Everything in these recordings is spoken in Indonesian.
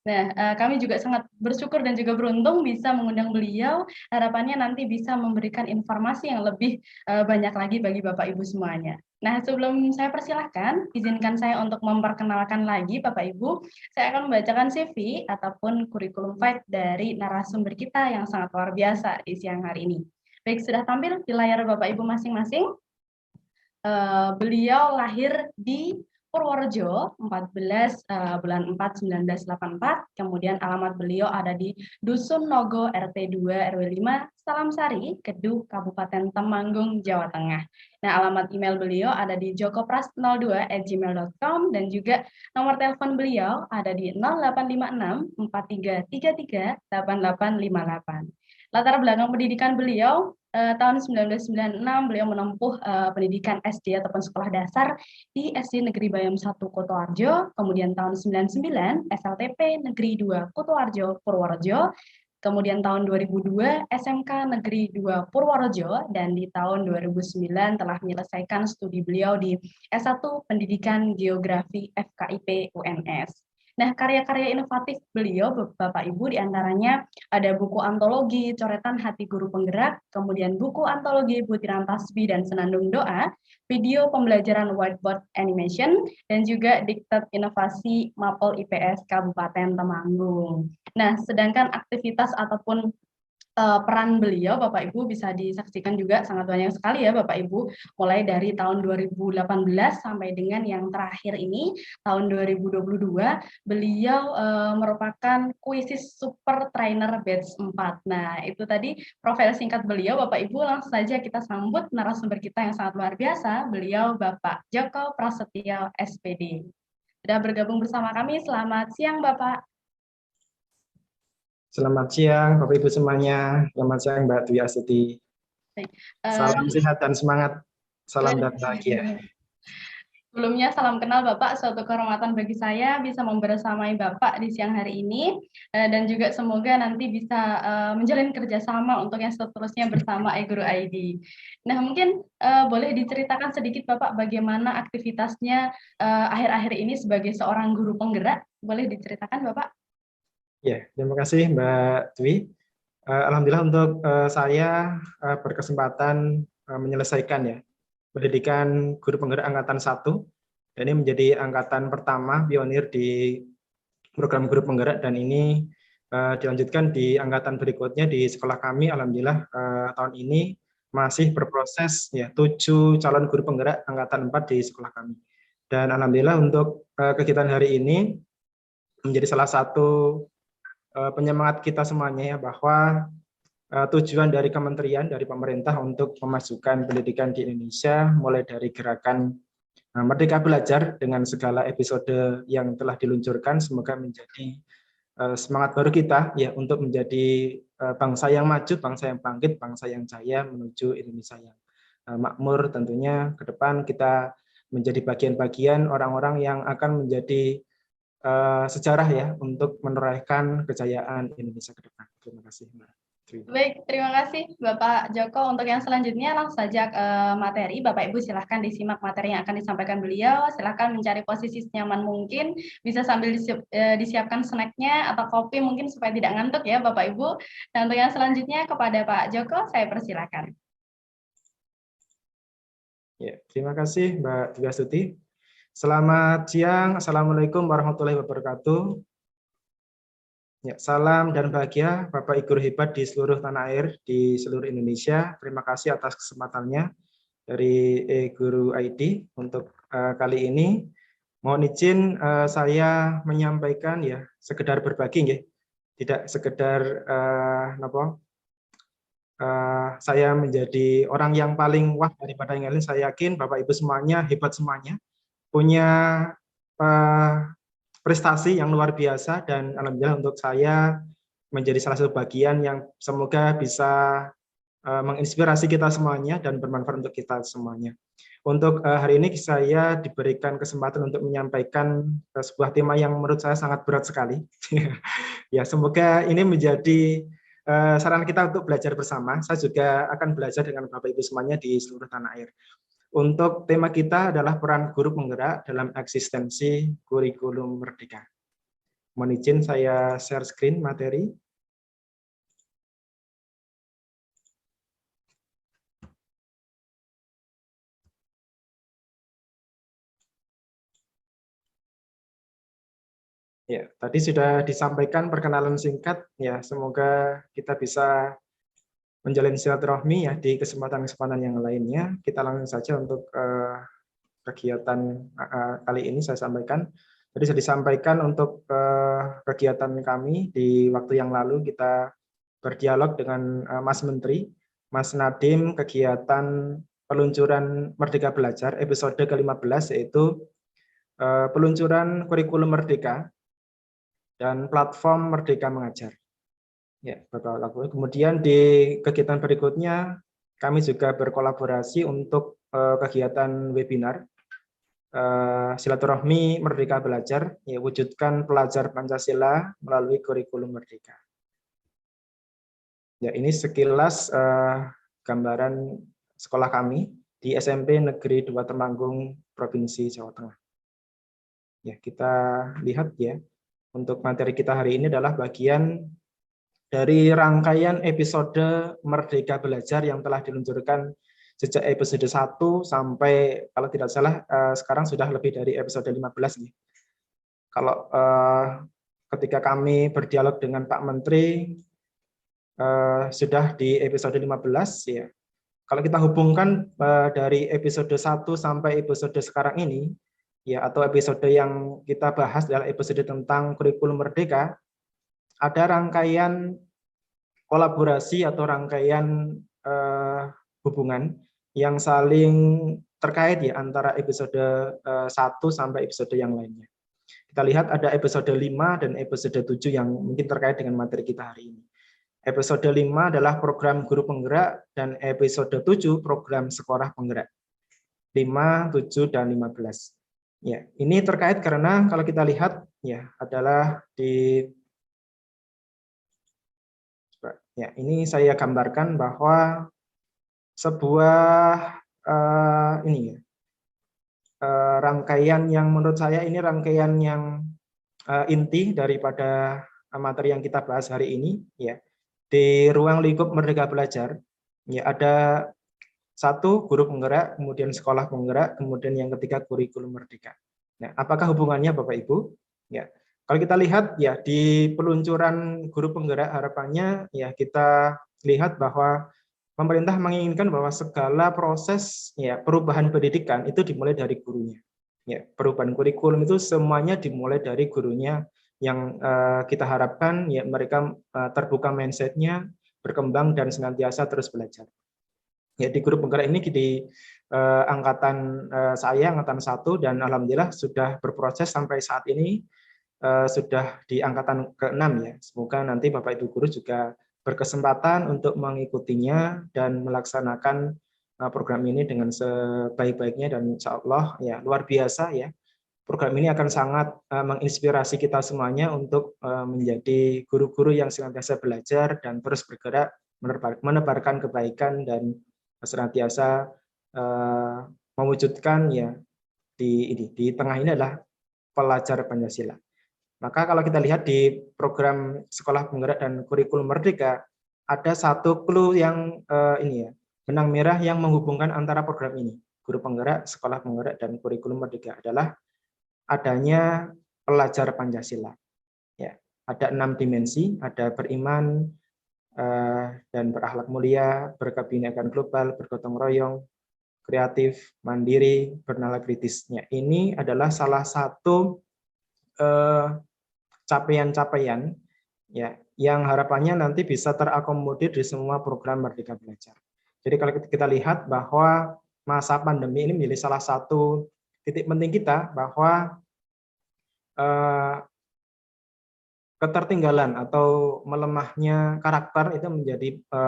Nah, kami juga sangat bersyukur dan juga beruntung bisa mengundang beliau. Harapannya nanti bisa memberikan informasi yang lebih banyak lagi bagi Bapak Ibu semuanya. Nah, sebelum saya persilahkan, izinkan saya untuk memperkenalkan lagi Bapak Ibu. Saya akan membacakan CV ataupun kurikulum vitae dari narasumber kita yang sangat luar biasa di siang hari ini. Baik, sudah tampil di layar Bapak Ibu masing-masing. Beliau lahir di Purworejo 14 bulan 4 1984. Kemudian alamat beliau ada di Dusun Nogo RT 2 RW 5 Salamsari, Kedu, Kabupaten Temanggung, Jawa Tengah. Nah, alamat email beliau ada di jokopras02@gmail.com dan juga nomor telepon beliau ada di 0856 4333 8858. Latar belakang pendidikan beliau tahun 1996 beliau menempuh pendidikan SD ataupun sekolah dasar di SD Negeri Bayam 1 Kotoarjo, kemudian tahun 99 SLTP Negeri 2 Kotoarjo Purworejo, kemudian tahun 2002 SMK Negeri 2 Purworejo, dan di tahun 2009 telah menyelesaikan studi beliau di S1 Pendidikan Geografi FKIP UNS. Nah, karya-karya inovatif beliau, Bapak Ibu, diantaranya ada buku antologi Coretan Hati Guru Penggerak, kemudian buku antologi Butiran Tasbih dan Senandung Doa, video pembelajaran whiteboard animation, dan juga diktat inovasi Mapol IPS Kabupaten Temanggung. Nah, sedangkan aktivitas ataupun peran beliau Bapak Ibu bisa disaksikan juga sangat banyak sekali ya Bapak Ibu, mulai dari tahun 2018 sampai dengan yang terakhir ini tahun 2022 beliau merupakan kuisis super trainer batch 4. Nah, itu tadi profil singkat beliau Bapak Ibu. Langsung saja kita sambut narasumber kita yang sangat luar biasa, beliau Bapak Joko Prasetyo SPD. Sudah bergabung bersama kami. Selamat siang Bapak. Selamat siang Bapak Ibu semuanya. Selamat siang Mbak Dwi Astuti. Salam sehat dan semangat. Salam dan bahagia. Sebelumnya salam kenal Bapak, suatu kehormatan bagi saya bisa membersamai Bapak di siang hari ini, dan juga semoga nanti bisa menjalin kerjasama untuk yang seterusnya bersama iGuru ID. Nah, mungkin boleh diceritakan sedikit Bapak bagaimana aktivitasnya akhir-akhir ini sebagai seorang guru penggerak, boleh diceritakan Bapak? Ya, terima kasih Mbak Dwi. Alhamdulillah untuk saya berkesempatan menyelesaikan ya pendidikan guru penggerak angkatan 1. Dan ini menjadi angkatan pertama pionir di program guru penggerak, dan ini dilanjutkan di angkatan berikutnya di sekolah kami. Alhamdulillah tahun ini masih berproses ya 7 calon guru penggerak angkatan 4 di sekolah kami. Dan alhamdulillah untuk kegiatan hari ini menjadi salah satu penyemangat kita semuanya ya, bahwa tujuan dari kementerian, dari pemerintah untuk memasukkan pendidikan di Indonesia mulai dari gerakan Merdeka Belajar dengan segala episode yang telah diluncurkan, semoga menjadi semangat baru kita ya untuk menjadi bangsa yang maju, bangsa yang bangkit, bangsa yang jaya menuju Indonesia yang makmur. Tentunya ke depan kita menjadi bagian-bagian orang-orang yang akan menjadi sejarah ya untuk menorehkan kejayaan Indonesia ke depan. Terima kasih Mbak. Baik, terima kasih Bapak Joko. Untuk yang selanjutnya langsung saja materi. Bapak Ibu silahkan disimak materi yang akan disampaikan beliau. Silahkan mencari posisi senyaman mungkin. Bisa sambil disiapkan snacknya atau kopi mungkin supaya tidak ngantuk ya Bapak Ibu. Dan untuk yang selanjutnya kepada Pak Joko, saya persilakan. Ya, terima kasih Mbak Dwi Astuti. Selamat siang, Assalamualaikum warahmatullahi wabarakatuh. Ya, salam dan bahagia Bapak Ibu hebat di seluruh tanah air, di seluruh Indonesia. Terima kasih atas kesempatannya dari iGuru ID untuk kali ini. Mohon izin saya menyampaikan ya sekedar berbagi ya. Tidak sekedar saya menjadi orang yang paling wah daripada yang lain. Saya yakin Bapak Ibu semuanya hebat semuanya, punya prestasi yang luar biasa, dan alhamdulillah untuk saya menjadi salah satu bagian yang semoga bisa menginspirasi kita semuanya dan bermanfaat untuk kita semuanya. Untuk hari ini saya diberikan kesempatan untuk menyampaikan sebuah tema yang menurut saya sangat berat sekali. Ya, semoga ini menjadi saran kita untuk belajar bersama. Saya juga akan belajar dengan Bapak Ibu semuanya di seluruh tanah air. Untuk tema kita adalah peran guru penggerak dalam eksistensi kurikulum merdeka. Mohon izin saya share screen materi. Ya, tadi sudah disampaikan perkenalan singkat. Ya, semoga kita bisa menjalin silaturahmi ya di kesempatan-kesempatan yang lainnya. Kita langsung saja untuk kegiatan kali ini saya sampaikan. Tadi sudah disampaikan untuk kegiatan kami di waktu yang lalu kita berdialog dengan Mas Menteri, Mas Nadiem, kegiatan peluncuran Merdeka Belajar episode ke-15 yaitu peluncuran kurikulum Merdeka dan platform Merdeka Mengajar. Ya, Bapak lakukan. Kemudian di kegiatan berikutnya kami juga berkolaborasi untuk kegiatan webinar silaturahmi Merdeka Belajar, ya, wujudkan pelajar Pancasila melalui kurikulum Merdeka. Ya, ini sekilas gambaran sekolah kami di SMP Negeri 2 Temanggung, Provinsi Jawa Tengah. Ya, kita lihat ya. Untuk materi kita hari ini adalah bagian dari rangkaian episode Merdeka Belajar yang telah diluncurkan sejak episode 1 sampai kalau tidak salah sekarang sudah lebih dari episode 15 nih. Kalau ketika kami berdialog dengan Pak Menteri sudah di episode 15 ya. Kalau kita hubungkan dari episode 1 sampai episode sekarang ini ya, atau episode yang kita bahas adalah episode tentang kurikulum Merdeka, ada rangkaian kolaborasi atau rangkaian hubungan yang saling terkait ya antara episode 1 sampai episode yang lainnya. Kita lihat ada episode 5 dan episode 7 yang mungkin terkait dengan materi kita hari ini. Episode 5 adalah program guru penggerak dan episode 7 program sekolah penggerak. 5, 7, dan 15. Ya, ini terkait karena kalau kita lihat ya adalah di ya, ini saya gambarkan bahwa sebuah ini ya, rangkaian yang menurut saya ini rangkaian yang inti daripada materi yang kita bahas hari ini ya. Di ruang lingkup Merdeka Belajar ya ada 1 guru penggerak, kemudian sekolah penggerak, kemudian yang ketiga kurikulum Merdeka. Nah, apakah hubungannya Bapak Ibu? Ya, kalau kita lihat ya di peluncuran guru penggerak harapannya ya kita lihat bahwa pemerintah menginginkan bahwa segala proses ya perubahan pendidikan itu dimulai dari gurunya. Ya, perubahan kurikulum itu semuanya dimulai dari gurunya yang kita harapkan ya mereka terbuka mindset-nya, berkembang dan senantiasa terus belajar. Ya, di guru penggerak ini di angkatan saya angkatan 1 dan alhamdulillah sudah berproses sampai saat ini sudah di angkatan ke-6 ya. Semoga nanti Bapak Ibu guru juga berkesempatan untuk mengikutinya dan melaksanakan program ini dengan sebaik-baiknya dan insya Allah ya luar biasa ya. Program ini akan sangat menginspirasi kita semuanya untuk menjadi guru-guru yang senantiasa belajar dan terus bergerak menebarkan kebaikan dan senantiasa mewujudkan ya di tengah ini adalah pelajar Pancasila. Maka kalau kita lihat di program sekolah penggerak dan kurikulum Merdeka ada 1 clue yang ini ya benang merah yang menghubungkan antara program ini guru penggerak, sekolah penggerak dan kurikulum Merdeka adalah adanya pelajar Pancasila. Ya, ada 6 dimensi, ada beriman dan berakhlak mulia, berkebinekaan global, bergotong royong, kreatif, mandiri, bernalar kritisnya. Ini adalah salah satu capaian-capaian ya yang harapannya nanti bisa terakomodir di semua program Merdeka Belajar. Jadi kalau kita lihat bahwa masa pandemi ini menjadi salah satu titik penting kita bahwa ketertinggalan atau melemahnya karakter itu menjadi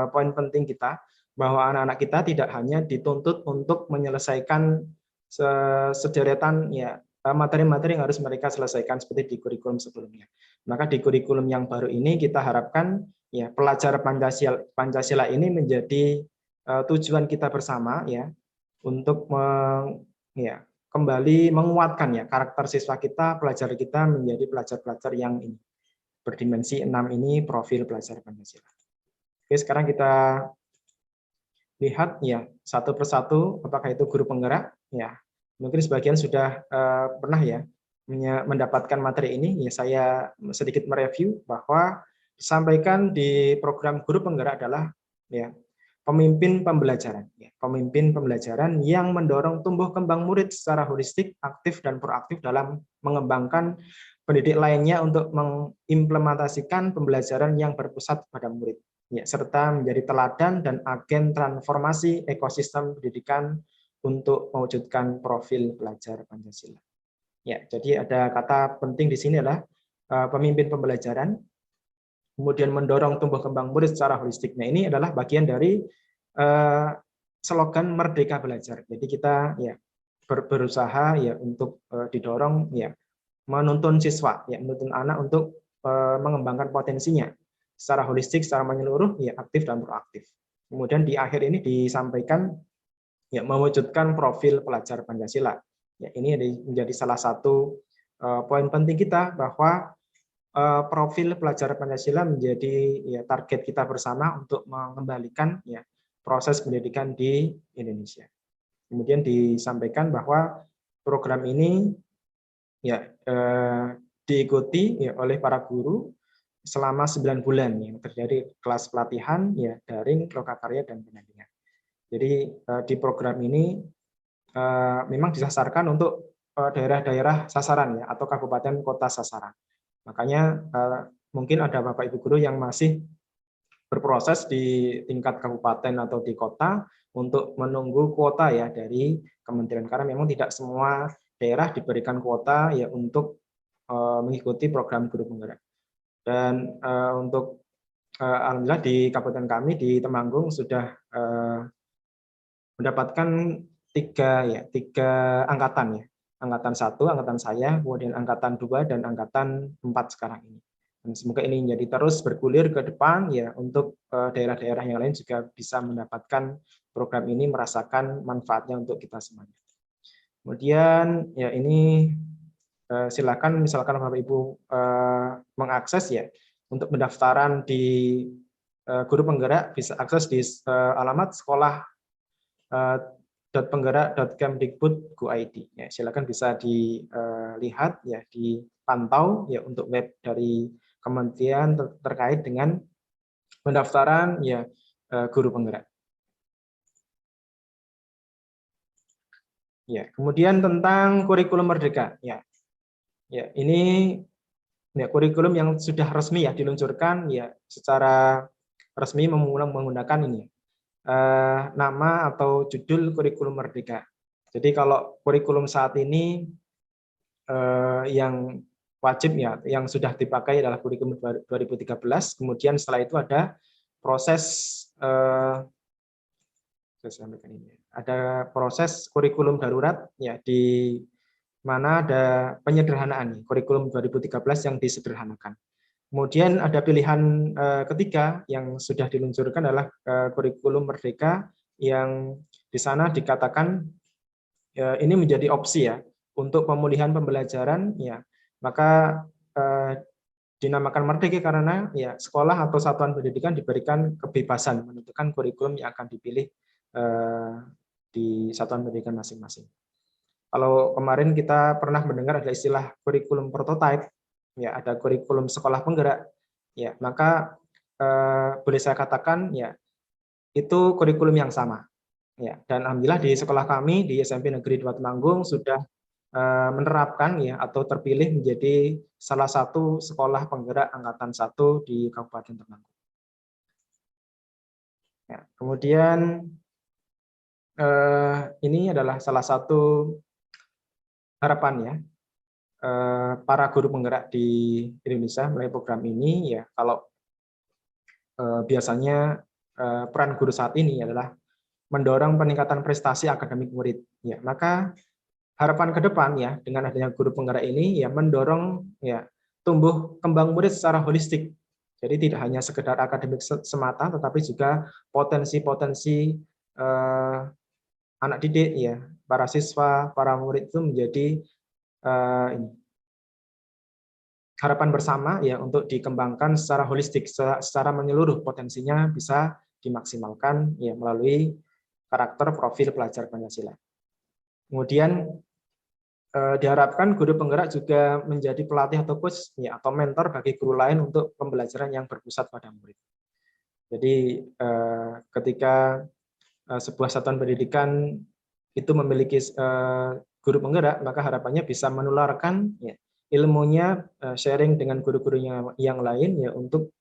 poin penting kita bahwa anak-anak kita tidak hanya dituntut untuk menyelesaikan sederetan ya materi-materi yang harus mereka selesaikan seperti di kurikulum sebelumnya. Maka di kurikulum yang baru ini kita harapkan ya pelajar Pancasila ini menjadi tujuan kita bersama ya untuk kembali menguatkan ya karakter siswa kita, pelajar kita menjadi pelajar-pelajar yang ini berdimensi 6 ini profil pelajar Pancasila. Oke, sekarang kita lihat ya satu persatu apakah itu guru penggerak ya. Mungkin sebagian sudah pernah ya mendapatkan materi ini ya. Saya sedikit mereview bahwa disampaikan di program guru penggerak adalah ya pemimpin pembelajaran ya, pemimpin pembelajaran yang mendorong tumbuh kembang murid secara holistik, aktif dan proaktif dalam mengembangkan pendidik lainnya untuk mengimplementasikan pembelajaran yang berpusat pada murid ya, serta menjadi teladan dan agen transformasi ekosistem pendidikan untuk mewujudkan profil pelajar Pancasila. Ya, jadi ada kata penting di sini adalah pemimpin pembelajaran, kemudian mendorong tumbuh kembang murid secara holistik. Nah, ini adalah bagian dari slogan Merdeka Belajar. Jadi kita ya berusaha ya untuk didorong ya menuntun siswa, ya menuntun anak untuk mengembangkan potensinya secara holistik, secara menyeluruh, ya aktif dan proaktif. Kemudian di akhir ini disampaikan ya mewujudkan profil pelajar Pancasila. Ya, ini menjadi salah satu poin penting kita bahwa profil pelajar Pancasila menjadi ya target kita bersama untuk mengembalikan ya proses pendidikan di Indonesia. Kemudian disampaikan bahwa program ini ya diikuti ya oleh para guru selama 9 bulan yang terjadi kelas pelatihan ya daring, lokakarya dan pendampingan. Jadi di program ini memang disasarkan untuk daerah-daerah sasaran ya atau kabupaten kota sasaran. Makanya mungkin ada Bapak Ibu guru yang masih berproses di tingkat kabupaten atau di kota untuk menunggu kuota ya dari kementerian, karena memang tidak semua daerah diberikan kuota ya untuk mengikuti program guru penggerak. Dan untuk alhamdulillah di kabupaten kami di Temanggung sudah mendapatkan tiga angkatan ya, angkatan 1, angkatan saya, kemudian angkatan 2 dan angkatan 4 sekarang ini. Dan semoga ini menjadi terus bergulir ke depan ya untuk daerah-daerah yang lain juga bisa mendapatkan program ini, merasakan manfaatnya untuk kita semuanya. Kemudian ya ini silakan misalkan Bapak Ibu mengakses ya untuk pendaftaran di guru penggerak bisa akses di alamat sekolah .penggerak.kemdikbud.go.id ya, silakan bisa dilihat ya, dipantau ya untuk web dari kementerian terkait dengan pendaftaran ya guru penggerak. Ya, kemudian tentang kurikulum merdeka ya. Ya, ini ya kurikulum yang sudah resmi ya diluncurkan ya secara resmi menggunakan ini nama atau judul kurikulum merdeka. Jadi kalau kurikulum saat ini yang wajib ya, yang sudah dipakai adalah kurikulum 2013. Kemudian setelah itu ada proses ada proses kurikulum darurat ya, di mana ada penyederhanaan kurikulum 2013 yang disederhanakan. Kemudian ada pilihan ketiga yang sudah diluncurkan adalah kurikulum merdeka yang di sana dikatakan ini menjadi opsi ya untuk pemulihan pembelajaran ya, maka dinamakan merdeka karena ya sekolah atau satuan pendidikan diberikan kebebasan menentukan kurikulum yang akan dipilih di satuan pendidikan masing-masing. Kalau kemarin kita pernah mendengar ada istilah kurikulum prototype, ya ada kurikulum sekolah penggerak, ya maka boleh saya katakan ya itu kurikulum yang sama, ya. Dan alhamdulillah di sekolah kami di SMP Negeri 2 Temanggung sudah menerapkan ya atau terpilih menjadi salah satu sekolah penggerak angkatan 1 di Kabupaten Temanggung. Ya, kemudian ini adalah salah satu harapan ya para guru penggerak di Indonesia melalui program ini ya. Kalau biasanya peran guru saat ini adalah mendorong peningkatan prestasi akademik murid ya, maka harapan ke depan ya dengan adanya guru penggerak ini ya mendorong ya tumbuh kembang murid secara holistik. Jadi tidak hanya sekedar akademik semata, tetapi juga potensi-potensi anak didik ya, para siswa, para murid itu menjadi harapan bersama ya untuk dikembangkan secara holistik, secara menyeluruh, potensinya bisa dimaksimalkan ya melalui karakter profil pelajar Pancasila. Kemudian diharapkan guru penggerak juga menjadi pelatih atau coach ya atau mentor bagi guru lain untuk pembelajaran yang berpusat pada murid. Jadi ketika sebuah satuan pendidikan itu memiliki guru penggerak, maka harapannya bisa menularkan ya, ilmunya sharing dengan guru-gurunya yang lain ya untuk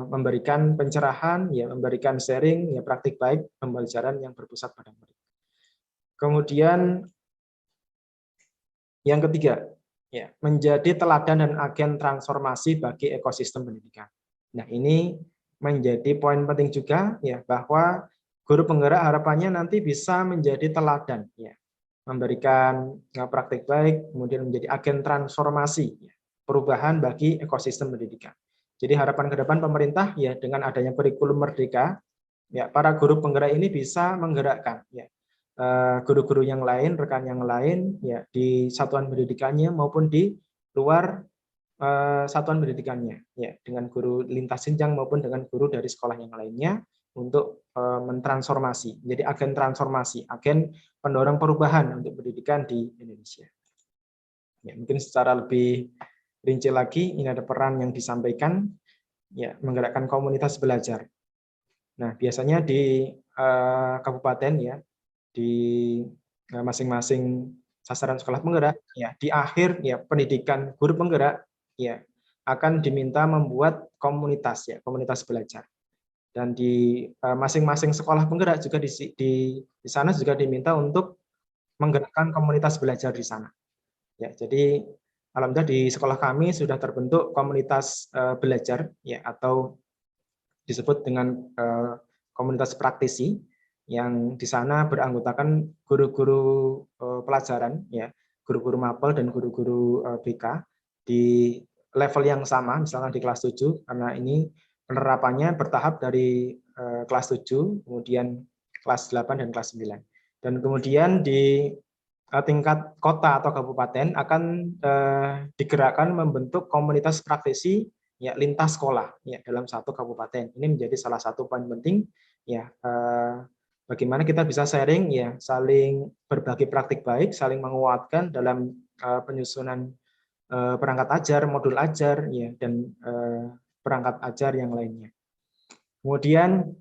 memberikan pencerahan ya, memberikan sharing ya praktik baik pembelajaran yang berpusat pada murid. Kemudian yang ketiga, ya, menjadi teladan dan agen transformasi bagi ekosistem pendidikan. Nah, ini menjadi poin penting juga ya bahwa guru penggerak harapannya nanti bisa menjadi teladan ya, memberikan praktik baik, kemudian menjadi agen transformasi ya, perubahan bagi ekosistem pendidikan. Jadi harapan ke depan pemerintah ya dengan adanya kurikulum merdeka ya para guru penggerak ini bisa menggerakkan ya guru-guru yang lain, rekan yang lain ya di satuan pendidikannya maupun di luar satuan pendidikannya ya dengan guru lintas jenjang maupun dengan guru dari sekolah yang lainnya untuk mentransformasi. Jadi agen transformasi, agen pendorong perubahan untuk pendidikan di Indonesia. Ya, mungkin secara lebih rinci lagi ini ada peran yang disampaikan ya menggerakkan komunitas belajar. Nah, biasanya di kabupaten ya di masing-masing sasaran sekolah penggerak ya di akhir ya pendidikan guru penggerak ya akan diminta membuat komunitas ya komunitas belajar dan di masing-masing sekolah penggerak juga di sana juga diminta untuk menggerakkan komunitas belajar di sana ya jadi alhamdulillah di sekolah kami sudah terbentuk komunitas belajar ya atau disebut dengan komunitas praktisi yang di sana beranggotakan guru-guru pelajaran ya, guru-guru mapel dan guru-guru BK di level yang sama, misalnya di kelas 7 karena ini penerapannya bertahap dari kelas 7, kemudian kelas 8 dan kelas 9. Dan kemudian di tingkat kota atau kabupaten akan digerakkan membentuk komunitas praktisi ya lintas sekolah ya dalam satu kabupaten. Ini menjadi salah satu poin penting ya bagaimana kita bisa sharing ya saling berbagi praktik baik, saling menguatkan dalam penyusunan perangkat ajar, modul ajar ya dan perangkat ajar yang lainnya. Kemudian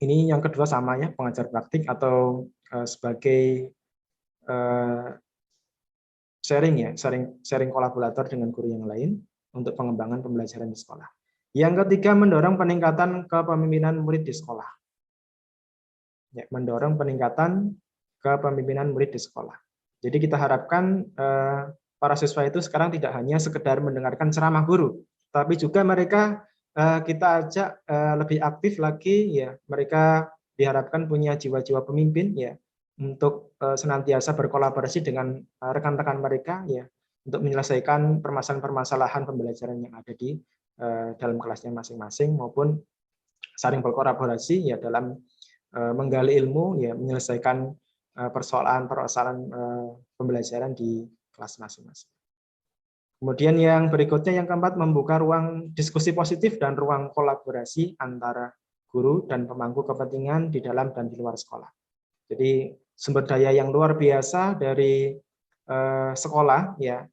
ini yang kedua sama ya pengajar praktik atau sebagai sharing ya, sharing kolaborator dengan guru yang lain untuk pengembangan pembelajaran di sekolah. Yang ketiga, mendorong peningkatan kepemimpinan murid di sekolah. Ya, mendorong peningkatan kepemimpinan murid di sekolah. Jadi kita harapkan para siswa itu sekarang tidak hanya sekedar mendengarkan ceramah guru, tapi juga mereka kita ajak lebih aktif lagi ya. Mereka diharapkan punya jiwa-jiwa pemimpin ya untuk senantiasa berkolaborasi dengan rekan-rekan mereka ya untuk menyelesaikan permasalahan-permasalahan pembelajaran yang ada di dalam kelasnya masing-masing maupun saling berkolaborasi ya dalam menggali ilmu ya menyelesaikan persoalan-persoalan pembelajaran di kelas masing-masing. Kemudian yang berikutnya yang keempat membuka ruang diskusi positif dan ruang kolaborasi antara guru dan pemangku kepentingan di dalam dan di luar sekolah. Jadi sumber daya yang luar biasa dari sekolah ya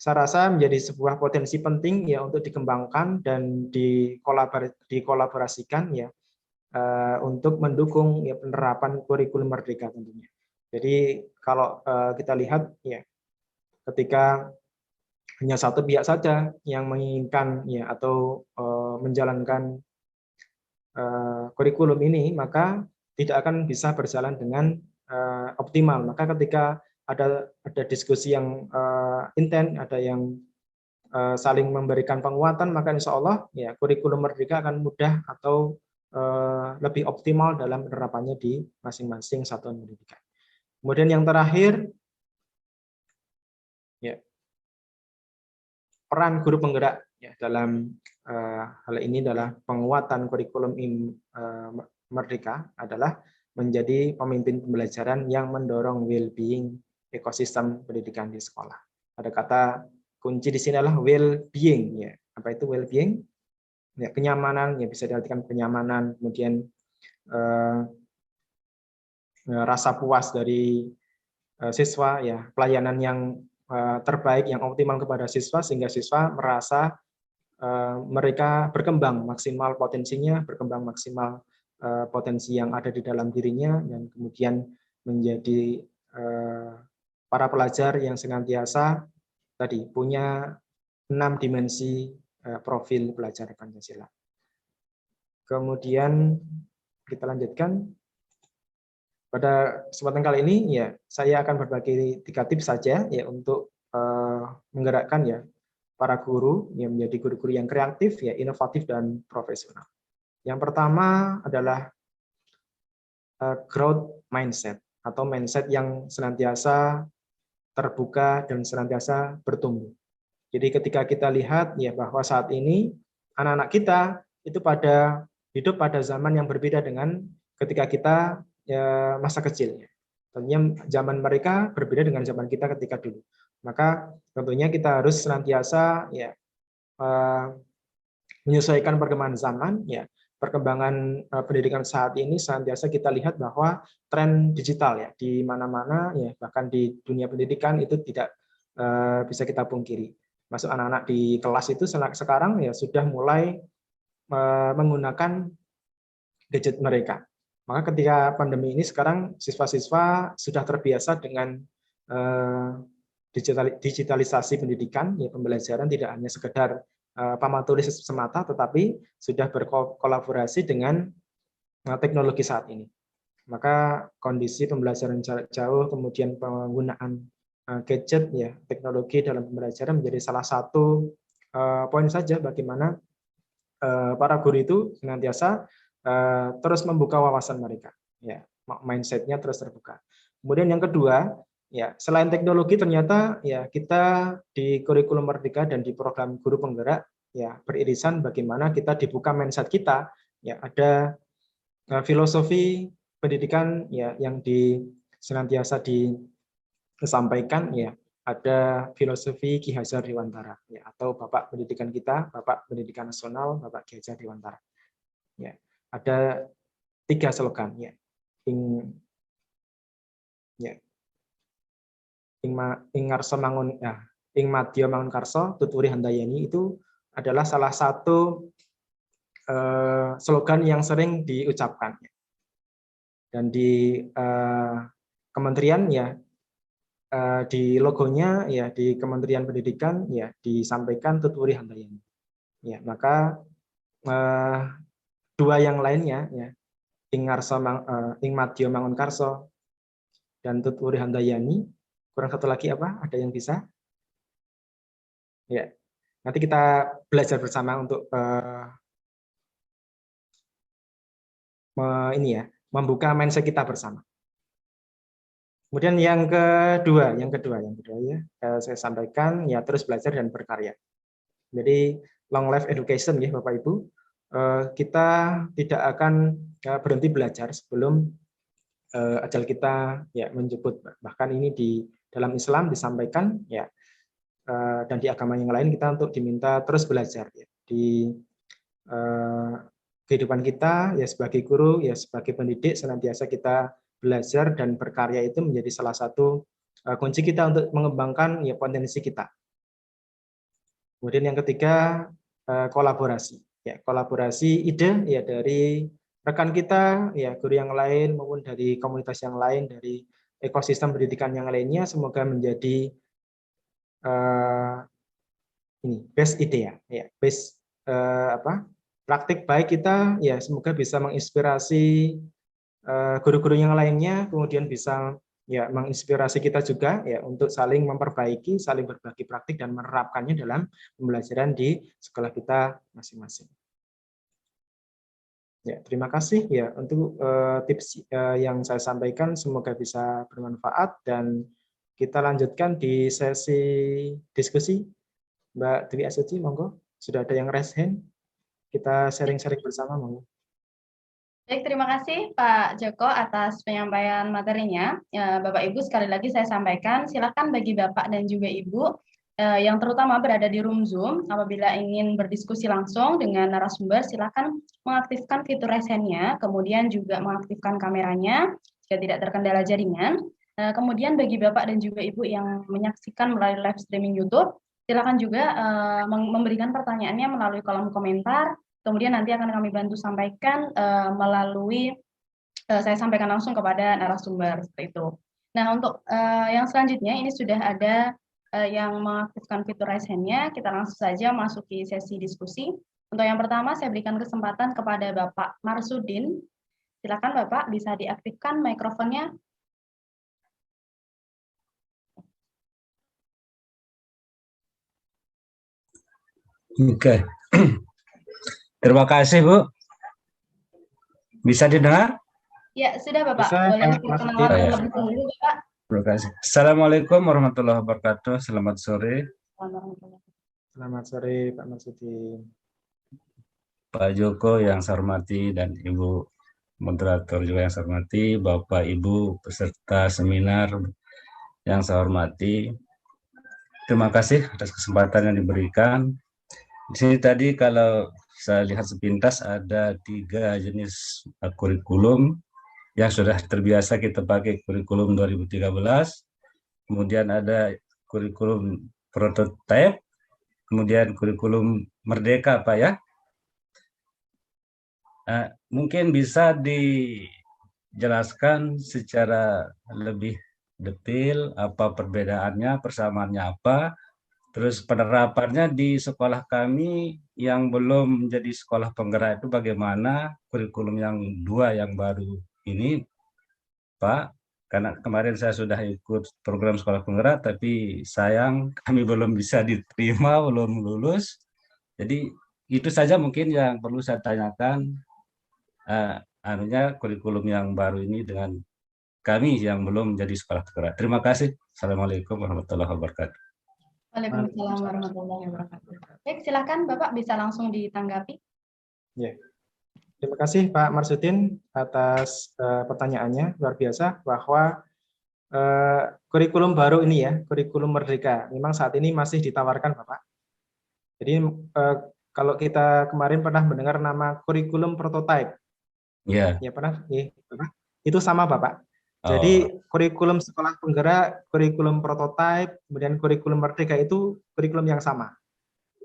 saya rasa menjadi sebuah potensi penting ya untuk dikembangkan dan dikolaborasikan ya untuk mendukung ya penerapan kurikulum merdeka tentunya. Jadi kalau kita lihat ya ketika hanya satu pihak saja yang menginginkan ya atau menjalankan kurikulum ini maka tidak akan bisa berjalan dengan optimal. Maka ketika ada diskusi yang intens, ada yang saling memberikan penguatan, maka insya Allah ya kurikulum merdeka akan mudah atau lebih optimal dalam penerapannya di masing-masing satuan pendidikan. Kemudian yang terakhir, ya, peran guru penggerak ya, dalam hal ini adalah penguatan kurikulum merdeka adalah menjadi pemimpin pembelajaran yang mendorong well-being ekosistem pendidikan di sekolah. Ada kata kunci di sini adalah well-being. Ya. Apa itu well-being? Ya, kenyamanan, ya bisa diartikan kenyamanan, kemudian rasa puas dari siswa, ya pelayanan yang terbaik, yang optimal kepada siswa, sehingga siswa merasa mereka berkembang maksimal potensinya, berkembang maksimal potensi yang ada di dalam dirinya, dan kemudian menjadi para pelajar yang senantiasa tadi punya 6 dimensi profil pelajar Pancasila. Kemudian kita lanjutkan. Pada kesempatan kali ini ya saya akan berbagi 3 tips saja ya untuk menggerakkan ya para guru yang menjadi guru-guru yang kreatif, ya inovatif dan profesional. Yang pertama adalah growth mindset atau mindset yang senantiasa terbuka dan senantiasa bertumbuh. Jadi ketika kita lihat ya bahwa saat ini anak-anak kita itu pada hidup pada zaman yang berbeda dengan ketika kita ya, masa kecil. Tentunya zaman mereka berbeda dengan zaman kita ketika dulu. Maka tentunya kita harus senantiasa ya menyesuaikan perkembangan zaman, ya perkembangan pendidikan saat ini senantiasa kita lihat bahwa tren digital ya di mana-mana ya bahkan di dunia pendidikan itu tidak bisa kita pungkiri. Masuk anak-anak di kelas itu sekarang ya sudah mulai menggunakan gadget mereka. Maka ketika pandemi ini sekarang siswa-siswa sudah terbiasa dengan digitalisasi pendidikan, ya pembelajaran tidak hanya sekedar paman tulis semata, tetapi sudah berkolaborasi dengan teknologi saat ini. Maka kondisi pembelajaran jarak jauh, kemudian penggunaan gadget, ya teknologi dalam pembelajaran menjadi salah satu poin saja bagaimana para guru itu senantiasa terus membuka wawasan mereka, ya mindsetnya terus terbuka. Kemudian yang kedua, ya selain teknologi ternyata ya kita di kurikulum Merdeka dan di program guru penggerak ya beririsan bagaimana kita dibuka mindset kita, ya ada filosofi pendidikan ya yang senantiasa disampaikan, ya ada filosofi Ki Hajar Dewantara ya atau Bapak Pendidikan kita, Bapak Pendidikan Nasional, Bapak Ki Hajar Dewantara. Ya, ada 3 slogan ya. Ing ngarsa mangun ya, ing madya mangun karso tuturi handayani itu adalah salah satu slogan yang sering diucapkan. Dan di kementerian ya di logonya ya di Kementerian Pendidikan ya disampaikan tuturi handayani. Ya, maka 2 yang lainnya ya ing madya mangun karso dan tuturi handayani, kurang satu lagi apa? Ada yang bisa? Ya, nanti kita belajar bersama untuk ini ya, membuka mindset kita bersama. Kemudian yang kedua ya, saya sampaikan ya terus belajar dan berkarya. Jadi long life education ya Bapak Ibu, kita tidak akan berhenti belajar sebelum ajal kita ya menjemput. Bahkan ini di dalam Islam disampaikan ya dan di agama yang lain kita untuk diminta terus belajar ya di kehidupan kita ya sebagai guru ya sebagai pendidik senantiasa kita belajar dan berkarya itu menjadi salah satu kunci kita untuk mengembangkan ya potensi kita. Kemudian yang ketiga kolaborasi ya kolaborasi ide ya dari rekan kita ya guru yang lain maupun dari komunitas yang lain dari ekosistem pendidikan yang lainnya semoga menjadi ini best ide ya best praktik baik kita ya semoga bisa menginspirasi guru-guru yang lainnya, kemudian bisa ya menginspirasi kita juga ya untuk saling memperbaiki, saling berbagi praktik dan menerapkannya dalam pembelajaran di sekolah kita masing-masing. Ya, terima kasih ya untuk tips yang saya sampaikan semoga bisa bermanfaat dan kita lanjutkan di sesi diskusi. Mbak Dwi Astuti, monggo. Sudah ada yang raise hand? Kita sharing-sharing bersama, monggo. Baik, terima kasih Pak Joko atas penyampaian materinya. Ya, Bapak Ibu, sekali lagi saya sampaikan, silakan bagi Bapak dan juga Ibu yang terutama berada di room Zoom, apabila ingin berdiskusi langsung dengan narasumber, silakan mengaktifkan fitur raise hand-nya, kemudian juga mengaktifkan kameranya jika tidak terkendala jaringan. Kemudian bagi Bapak dan juga Ibu yang menyaksikan melalui live streaming YouTube, silakan juga memberikan pertanyaannya melalui kolom komentar. Kemudian nanti akan kami bantu sampaikan melalui saya sampaikan langsung kepada narasumber seperti itu. Nah, untuk yang selanjutnya ini sudah ada yang mengaktifkan fitur raise hand-nya. Kita langsung saja masuki sesi diskusi. Untuk yang pertama saya berikan kesempatan kepada Bapak Marsudin. Silakan Bapak bisa diaktifkan mikrofonnya. Oke. Terima kasih, Bu. Bisa didengar? Ya, sudah Bapak. Bisa, Boleh Pak perkenalan Marsudin. terlebih dahulu, Bapak. Terima kasih. Assalamualaikum warahmatullahi wabarakatuh. Selamat sore, Selamat sore, Pak Marsudin. Pak Joko yang saya hormati dan Ibu moderator juga yang saya hormati, Bapak Ibu peserta seminar yang saya hormati. Terima kasih atas kesempatan yang diberikan. Di sini tadi kalau saya lihat sepintas ada 3 jenis kurikulum yang sudah terbiasa kita pakai, kurikulum 2013, kemudian ada kurikulum prototipe, kemudian kurikulum merdeka, Pak ya. Mungkin bisa dijelaskan secara lebih detail apa perbedaannya, persamaannya apa, terus penerapannya di sekolah kami yang belum menjadi sekolah penggerak itu bagaimana, kurikulum yang 2 yang baru ini, Pak. Karena kemarin saya sudah ikut program sekolah penggerak, tapi sayang kami belum bisa diterima, belum lulus. Jadi itu saja mungkin yang perlu saya tanyakan, kurikulum yang baru ini dengan kami yang belum menjadi sekolah penggerak. Terima kasih. Assalamualaikum warahmatullahi wabarakatuh. Waalaikumsalam warahmatullahi wabarakatuh. Baik, silakan Bapak bisa langsung ditanggapi. Ya. Terima kasih Pak Marsudin atas pertanyaannya. Luar biasa bahwa kurikulum baru ini ya, kurikulum merdeka, memang saat ini masih ditawarkan Bapak. Jadi kalau kita kemarin pernah mendengar nama kurikulum prototipe, Ya. ya pernah, Bapak? Itu sama Bapak. Oh. Jadi kurikulum sekolah penggerak, kurikulum prototipe, kemudian kurikulum merdeka itu kurikulum yang sama.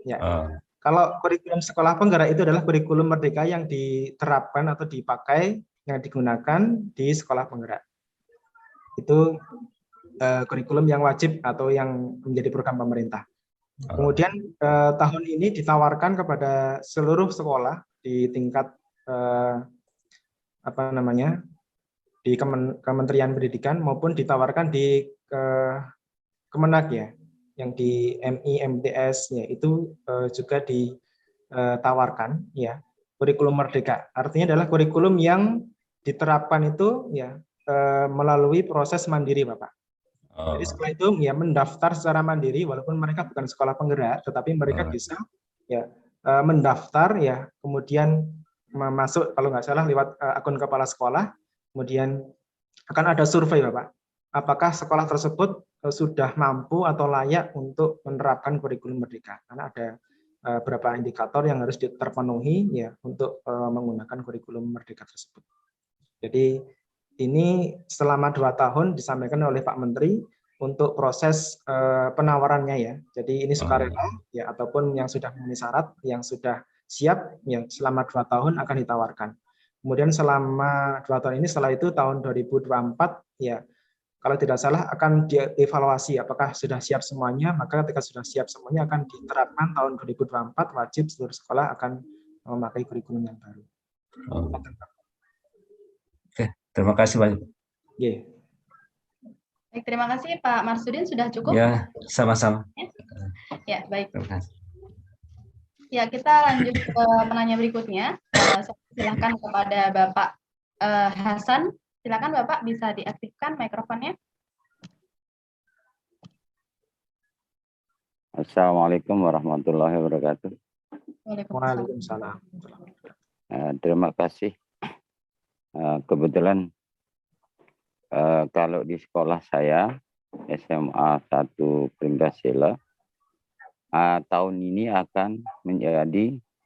Ya. Oh. Kalau kurikulum sekolah penggerak itu adalah kurikulum merdeka yang diterapkan atau dipakai, yang digunakan di sekolah penggerak. Itu kurikulum yang wajib atau yang menjadi program pemerintah. Kemudian tahun ini ditawarkan kepada seluruh sekolah di tingkat di Kementerian Pendidikan maupun ditawarkan di Kemenak ya, yang di MI MTS ya, itu juga ditawarkan ya, kurikulum merdeka. Artinya adalah kurikulum yang diterapkan itu ya melalui proses mandiri Bapak. Jadi setelah itu ya mendaftar secara mandiri, walaupun mereka bukan sekolah penggerak, tetapi mereka bisa ya mendaftar ya, kemudian masuk kalau nggak salah lewat akun kepala sekolah, kemudian akan ada survei Bapak. Apakah sekolah tersebut sudah mampu atau layak untuk menerapkan kurikulum merdeka? Karena ada beberapa indikator yang harus terpenuhi ya untuk menggunakan kurikulum merdeka tersebut. Jadi ini selama 2 tahun disampaikan oleh Pak Menteri untuk proses penawarannya ya. Jadi ini sukarela ya, ataupun yang sudah memenuhi syarat, yang sudah siap ya, selama 2 tahun akan ditawarkan. Kemudian selama 2 tahun ini, setelah itu tahun 2024 ya, kalau tidak salah akan dievaluasi apakah sudah siap semuanya, maka ketika sudah siap semuanya akan diterapkan tahun 2024, wajib seluruh sekolah akan memakai kurikulum yang baru. Oke, terima kasih Pak. Yeah. Baik, terima kasih Pak Marsudin, sudah cukup? Ya, sama-sama. Ya, baik. Terima kasih. Ya, kita lanjut ke penanya berikutnya. Saya silakan kepada Bapak Hasan. Silakan Bapak bisa diaktifkan mikrofonnya. Assalamualaikum warahmatullahi wabarakatuh. Waalaikumsalam. Terima kasih Kebetulan kalau di sekolah saya SMA 1 Pringgasela tahun ini akan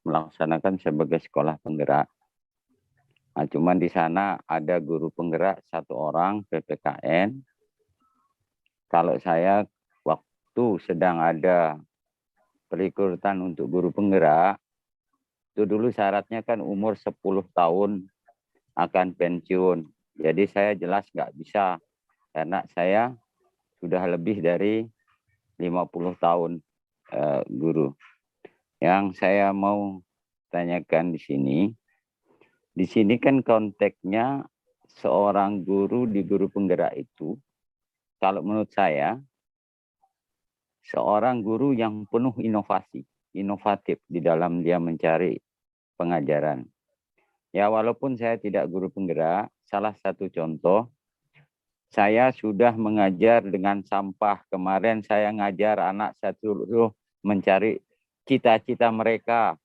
melaksanakan sebagai sekolah penggerak. Cuman di sana ada guru penggerak 1 orang PPKN. Kalau saya waktu sedang ada perekrutan untuk guru penggerak, itu dulu syaratnya kan umur 10 tahun akan pensiun. Jadi saya jelas nggak bisa, karena saya sudah lebih dari 50 tahun guru. Yang saya mau tanyakan di sini kan konteksnya seorang guru di guru penggerak itu, kalau menurut saya, seorang guru yang penuh inovatif di dalam dia mencari pengajaran. Ya, walaupun saya tidak guru penggerak, salah satu contoh, saya sudah mengajar dengan sampah. Kemarin saya ngajar anak satu mencari cita-cita mereka.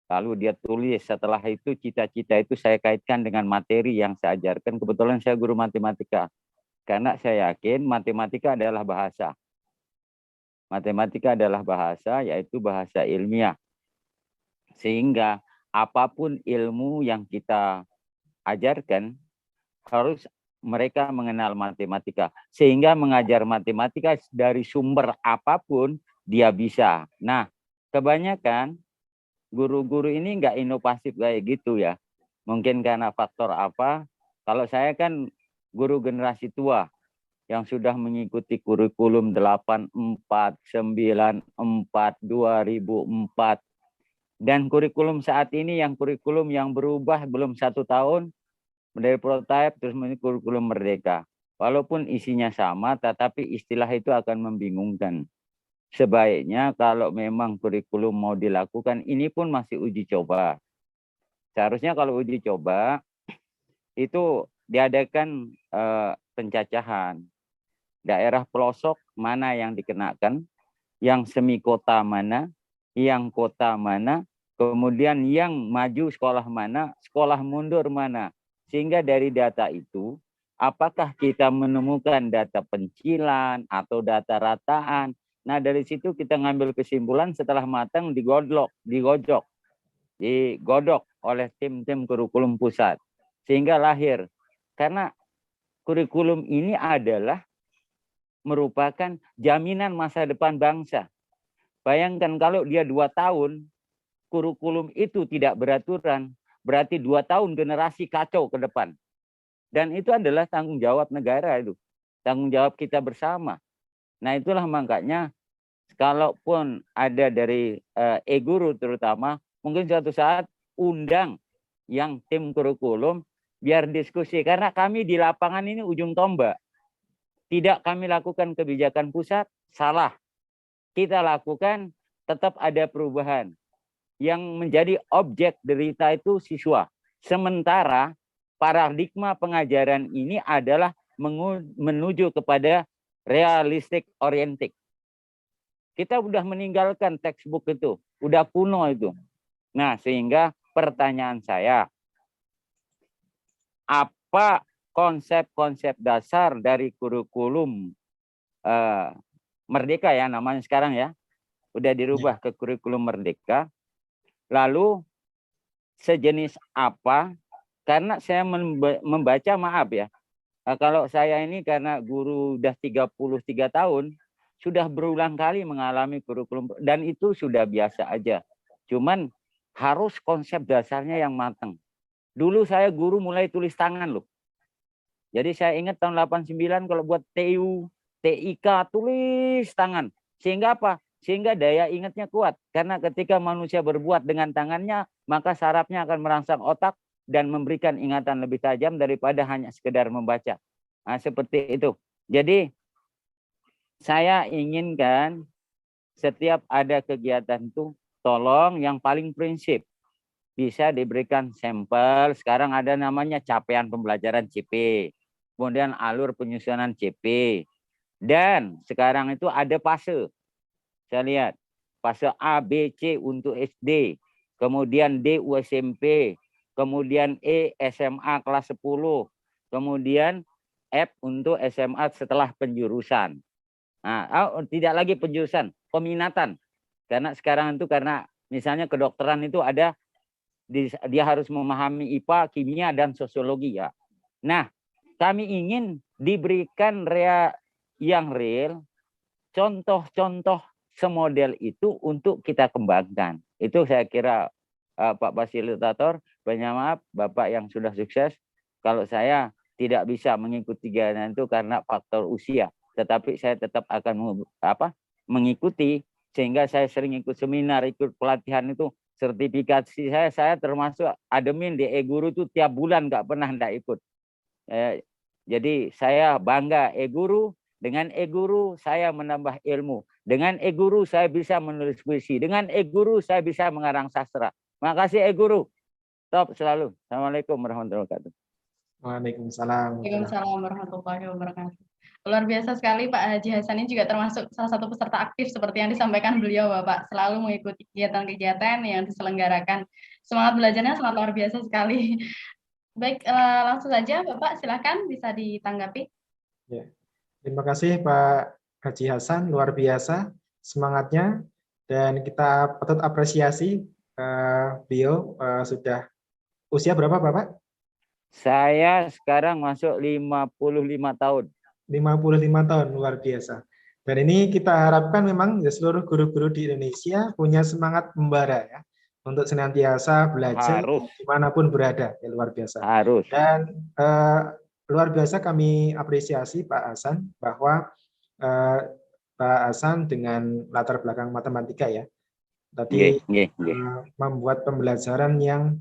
Lalu dia tulis, setelah itu cita-cita itu saya kaitkan dengan materi yang saya ajarkan. Kebetulan saya guru matematika. Karena saya yakin matematika adalah bahasa. Matematika adalah bahasa, yaitu bahasa ilmiah. Sehingga apapun ilmu yang kita ajarkan, harus mereka mengenal matematika. Sehingga mengajar matematika dari sumber apapun, dia bisa. Nah, kebanyakan guru-guru ini nggak inovatif kayak gitu ya. Mungkin karena faktor apa? Kalau saya kan guru generasi tua yang sudah mengikuti kurikulum 84, 94, 2004. Dan kurikulum saat ini yang kurikulum yang berubah belum 1 tahun, dari prototipe terus menjadi kurikulum merdeka. Walaupun isinya sama, tetapi istilah itu akan membingungkan. Sebaiknya kalau memang kurikulum mau dilakukan, ini pun masih uji coba. Seharusnya kalau uji coba, itu diadakan pencacahan. Daerah pelosok mana yang dikenakan, yang semi kota mana, yang kota mana, kemudian yang maju sekolah mana, sekolah mundur mana. Sehingga dari data itu, apakah kita menemukan data pencilan atau data rataan. Nah, dari situ kita ngambil kesimpulan setelah matang digodok oleh tim-tim kurikulum pusat. Sehingga lahir. Karena kurikulum ini adalah merupakan jaminan masa depan bangsa. Bayangkan kalau dia 2 tahun, kurikulum itu tidak beraturan, berarti 2 tahun generasi kacau ke depan. Dan itu adalah tanggung jawab negara itu. Tanggung jawab kita bersama. Nah, itulah makanya kalaupun ada dari e-guru terutama, mungkin suatu saat undang yang tim kurikulum biar diskusi. Karena kami di lapangan ini ujung tombak. Tidak kami lakukan kebijakan pusat, salah. Kita lakukan, tetap ada perubahan. Yang menjadi objek derita itu siswa. Sementara paradigma pengajaran ini adalah menuju kepada realistic oriented. Kita udah meninggalkan textbook itu, udah kuno itu. Nah, sehingga pertanyaan saya, apa konsep-konsep dasar dari kurikulum Merdeka ya namanya sekarang ya, udah dirubah ke kurikulum Merdeka. Lalu sejenis apa? Karena saya membaca, maaf ya, kalau saya ini karena guru udah 33 tahun, sudah berulang kali mengalami kurikulum, dan itu sudah biasa aja. Cuman harus konsep dasarnya yang matang. Dulu saya guru mulai tulis tangan loh. Jadi saya ingat tahun 89 kalau buat TU, TIK tulis tangan. Sehingga apa? Sehingga daya ingatnya kuat. Karena ketika manusia berbuat dengan tangannya, maka sarafnya akan merangsang otak dan memberikan ingatan lebih tajam daripada hanya sekedar membaca. Nah, seperti itu. Jadi saya inginkan setiap ada kegiatan itu, tolong yang paling prinsip bisa diberikan sampel. Sekarang ada namanya capaian pembelajaran CP. Kemudian alur penyusunan CP. Dan sekarang itu ada fase. Saya lihat fase A, B, C untuk SD. Kemudian D, U, SMP. kemudian E SMA kelas 10, kemudian F untuk SMA setelah penjurusan. Nah, tidak lagi penjurusan, peminatan. Karena sekarang itu karena misalnya kedokteran itu ada dia harus memahami IPA, kimia dan sosiologi ya. Nah, kami ingin diberikan yang real, contoh-contoh semodel itu untuk kita kembangkan. Itu saya kira Pak Fasilitator, banyak maaf Bapak yang sudah sukses. Kalau saya tidak bisa mengikuti kegiatan itu karena faktor usia, tetapi saya tetap akan mengikuti, sehingga saya sering ikut seminar, ikut pelatihan itu. Sertifikasi saya termasuk admin di e-guru itu tiap bulan nggak pernah nggak ikut. Jadi saya bangga e-guru. Dengan e-guru saya menambah ilmu. Dengan e-guru saya bisa menulis puisi. Dengan e-guru saya bisa mengarang sastra. Makasih e-guru. Top selalu. Assalamualaikum warahmatullahi wabarakatuh. Waalaikumsalam. Waalaikumsalam warahmatullahi wabarakatuh. Luar biasa sekali Pak Haji Hasan, ini juga termasuk salah satu peserta aktif seperti yang disampaikan beliau, Bapak. Selalu mengikuti kegiatan-kegiatan yang diselenggarakan. Semangat belajarnya sangat luar biasa sekali. Baik, langsung saja Bapak, silakan bisa ditanggapi. Ya. Terima kasih Pak Haji Hasan, luar biasa semangatnya, dan kita patut apresiasi beliau sudah usia berapa Bapak? Saya sekarang masuk 55 tahun. 55 tahun, luar biasa. Dan ini kita harapkan memang ya, seluruh guru-guru di Indonesia punya semangat membara ya, untuk senantiasa belajar dimanapun berada, ya luar biasa. Harus. Dan luar biasa kami apresiasi Pak Hasan bahwa Pak Hasan dengan latar belakang matematika ya, tadi membuat pembelajaran yang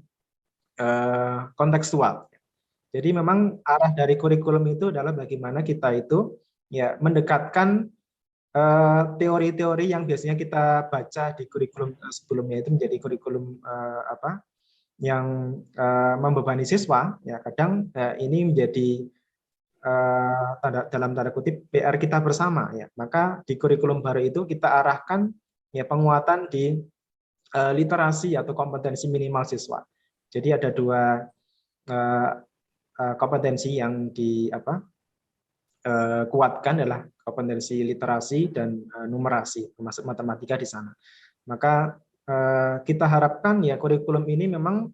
kontekstual. Jadi memang arah dari kurikulum itu adalah bagaimana kita itu ya mendekatkan teori-teori yang biasanya kita baca di kurikulum sebelumnya itu menjadi kurikulum yang membebani siswa. Ya kadang ini menjadi dalam tanda kutip PR kita bersama. Ya maka di kurikulum baru itu kita arahkan ya penguatan di literasi atau kompetensi minimal siswa. Jadi ada dua kompetensi yang kuatkan adalah kompetensi literasi dan numerasi, termasuk matematika di sana. Maka kita harapkan ya kurikulum ini memang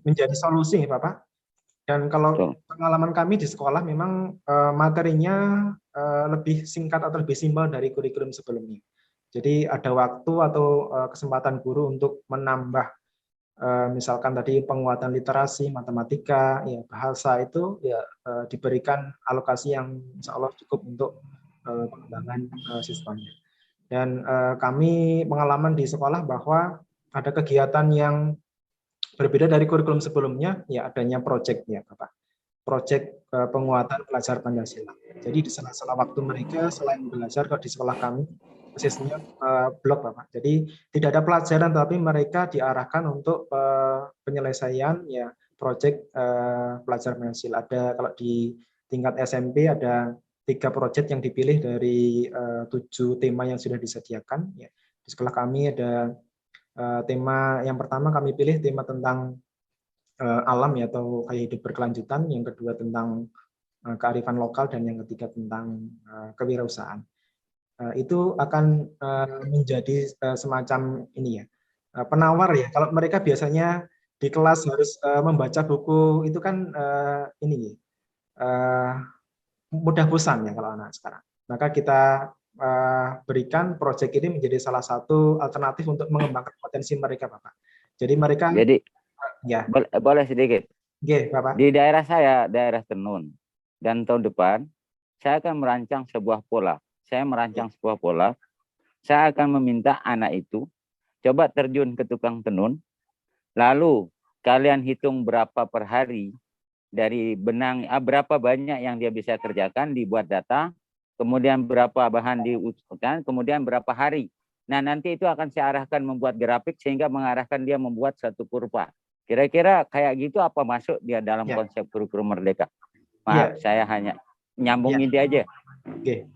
menjadi solusi, Bapak. Dan kalau pengalaman kami di sekolah memang materinya lebih singkat atau lebih simpel dari kurikulum sebelumnya. Jadi ada waktu atau kesempatan guru untuk menambah misalkan tadi penguatan literasi, matematika, ya bahasa itu ya diberikan alokasi yang insya Allah cukup untuk pengembangan siswanya. Dan kami pengalaman di sekolah bahwa ada kegiatan yang berbeda dari kurikulum sebelumnya, ya adanya proyek ya Bapak. Proyek penguatan pelajar Pancasila. Jadi di sela-sela waktu mereka selain belajar kalau di sekolah kami persisnya blok Bapak. Jadi tidak ada pelajaran tapi mereka diarahkan untuk penyelesaian ya proyek pelajar Pancasila. Ada kalau di tingkat SMP ada 3 proyek yang dipilih dari 7 tema yang sudah disediakan. Ya. Di sekolah kami ada tema yang pertama kami pilih tema tentang alam ya atau gaya hidup berkelanjutan, yang kedua tentang kearifan lokal, dan yang ketiga tentang kewirausahaan. Itu akan menjadi semacam ini ya penawar ya. Kalau mereka biasanya di kelas harus membaca buku itu kan ini mudah bosan ya kalau anak sekarang. Maka kita berikan proyek ini menjadi salah satu alternatif untuk mengembangkan potensi mereka, Bapak. Jadi mereka ya boleh sedikit. Bapak. Di daerah saya, daerah Tenun, dan tahun depan saya akan merancang sebuah pola. Saya akan meminta anak itu coba terjun ke tukang tenun, lalu kalian hitung berapa per hari dari benang, berapa banyak yang dia bisa kerjakan, dibuat data, kemudian berapa bahan diusulkan, kemudian berapa hari. Nah nanti itu akan saya arahkan membuat grafik sehingga mengarahkan dia membuat satu kurva. Kira-kira kayak gitu apa masuk dia dalam konsep kurikulum Merdeka? Maaf, saya hanya nyambung ide aja. Oke.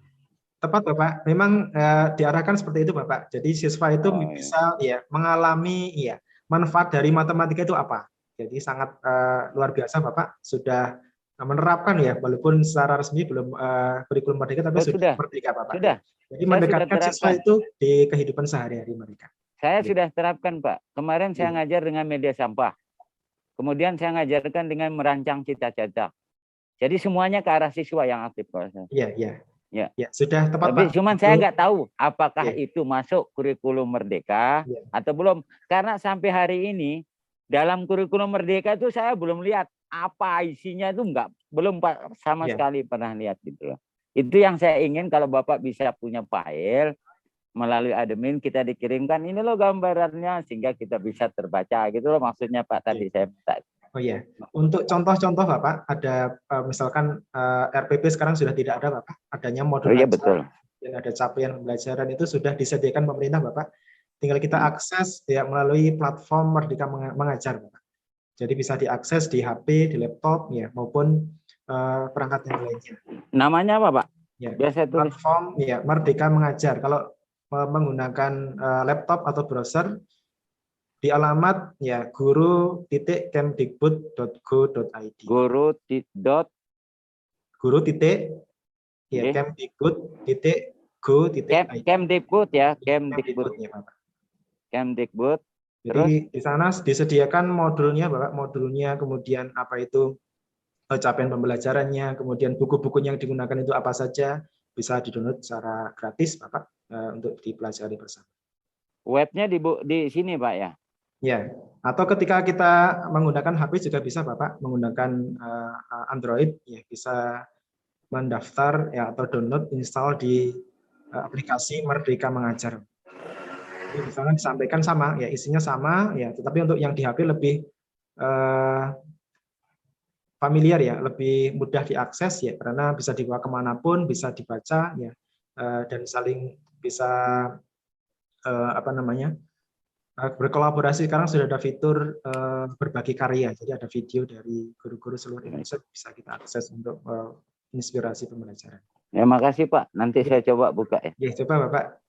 Tepat Bapak, memang diarahkan seperti itu Bapak. Jadi siswa itu bisa ya mengalami manfaat dari matematika itu apa. Jadi sangat luar biasa Bapak sudah menerapkan ya, walaupun secara resmi belum kurikulum merdeka, tapi sudah merdeka Bapak. Sudah. Jadi mendekatkan siswa itu di kehidupan sehari-hari mereka. Saya sudah terapkan Pak. Kemarin saya ngajar dengan media sampah. Kemudian saya ngajarkan dengan merancang cita-cita. Jadi semuanya ke arah siswa yang aktif. Iya. Ya, sudah tepat Tapi Pak. cuman saya nggak tahu apakah itu masuk kurikulum merdeka atau belum. Karena sampai hari ini dalam kurikulum merdeka itu saya belum lihat apa isinya, itu belum Pak, sama sekali pernah lihat gitu loh. Itu yang saya ingin, kalau Bapak bisa punya file melalui admin kita dikirimkan, ini loh gambarannya, sehingga kita bisa terbaca gitu loh, maksudnya Pak tadi saya minta. Oh iya, untuk contoh-contoh Bapak, ada misalkan RPP sekarang sudah tidak ada Bapak, adanya modul betul. Dan ada capaian pembelajaran itu sudah disediakan pemerintah Bapak, tinggal kita akses ya melalui platform Merdeka Mengajar Bapak. Jadi bisa diakses di HP, di laptop ya, maupun perangkat yang lainnya. Namanya apa Pak? Ya, biasa tulis. Platform ya Merdeka Mengajar. Kalau menggunakan laptop atau browser, di alamat ya guru.kemdikbud.go.id. Kemdikbud.go.id. Kemdikbud ya, Kemdikbud. Kemdikbud. Jadi di sana disediakan modulnya Bapak, modulnya, kemudian apa itu capaian pembelajarannya, kemudian buku-bukunya yang digunakan itu apa saja, bisa di-download secara gratis Bapak untuk dipelajari bersama. Webnya di sini Pak ya? Ya, atau ketika kita menggunakan HP juga bisa Bapak, menggunakan Android ya, bisa mendaftar ya atau download install di aplikasi Merdeka Mengajar. Jadi di sana disampaikan sama ya, isinya sama ya, tetapi untuk yang di HP lebih familiar ya, lebih mudah diakses ya, karena bisa dibawa kemanapun, bisa dibaca ya, dan saling bisa berkolaborasi. Sekarang sudah ada fitur berbagi karya, jadi ada video dari guru-guru seluruh Indonesia bisa kita akses untuk inspirasi pembelajaran. Ya, makasih Pak, nanti saya coba buka ya. Ya, coba Bapak.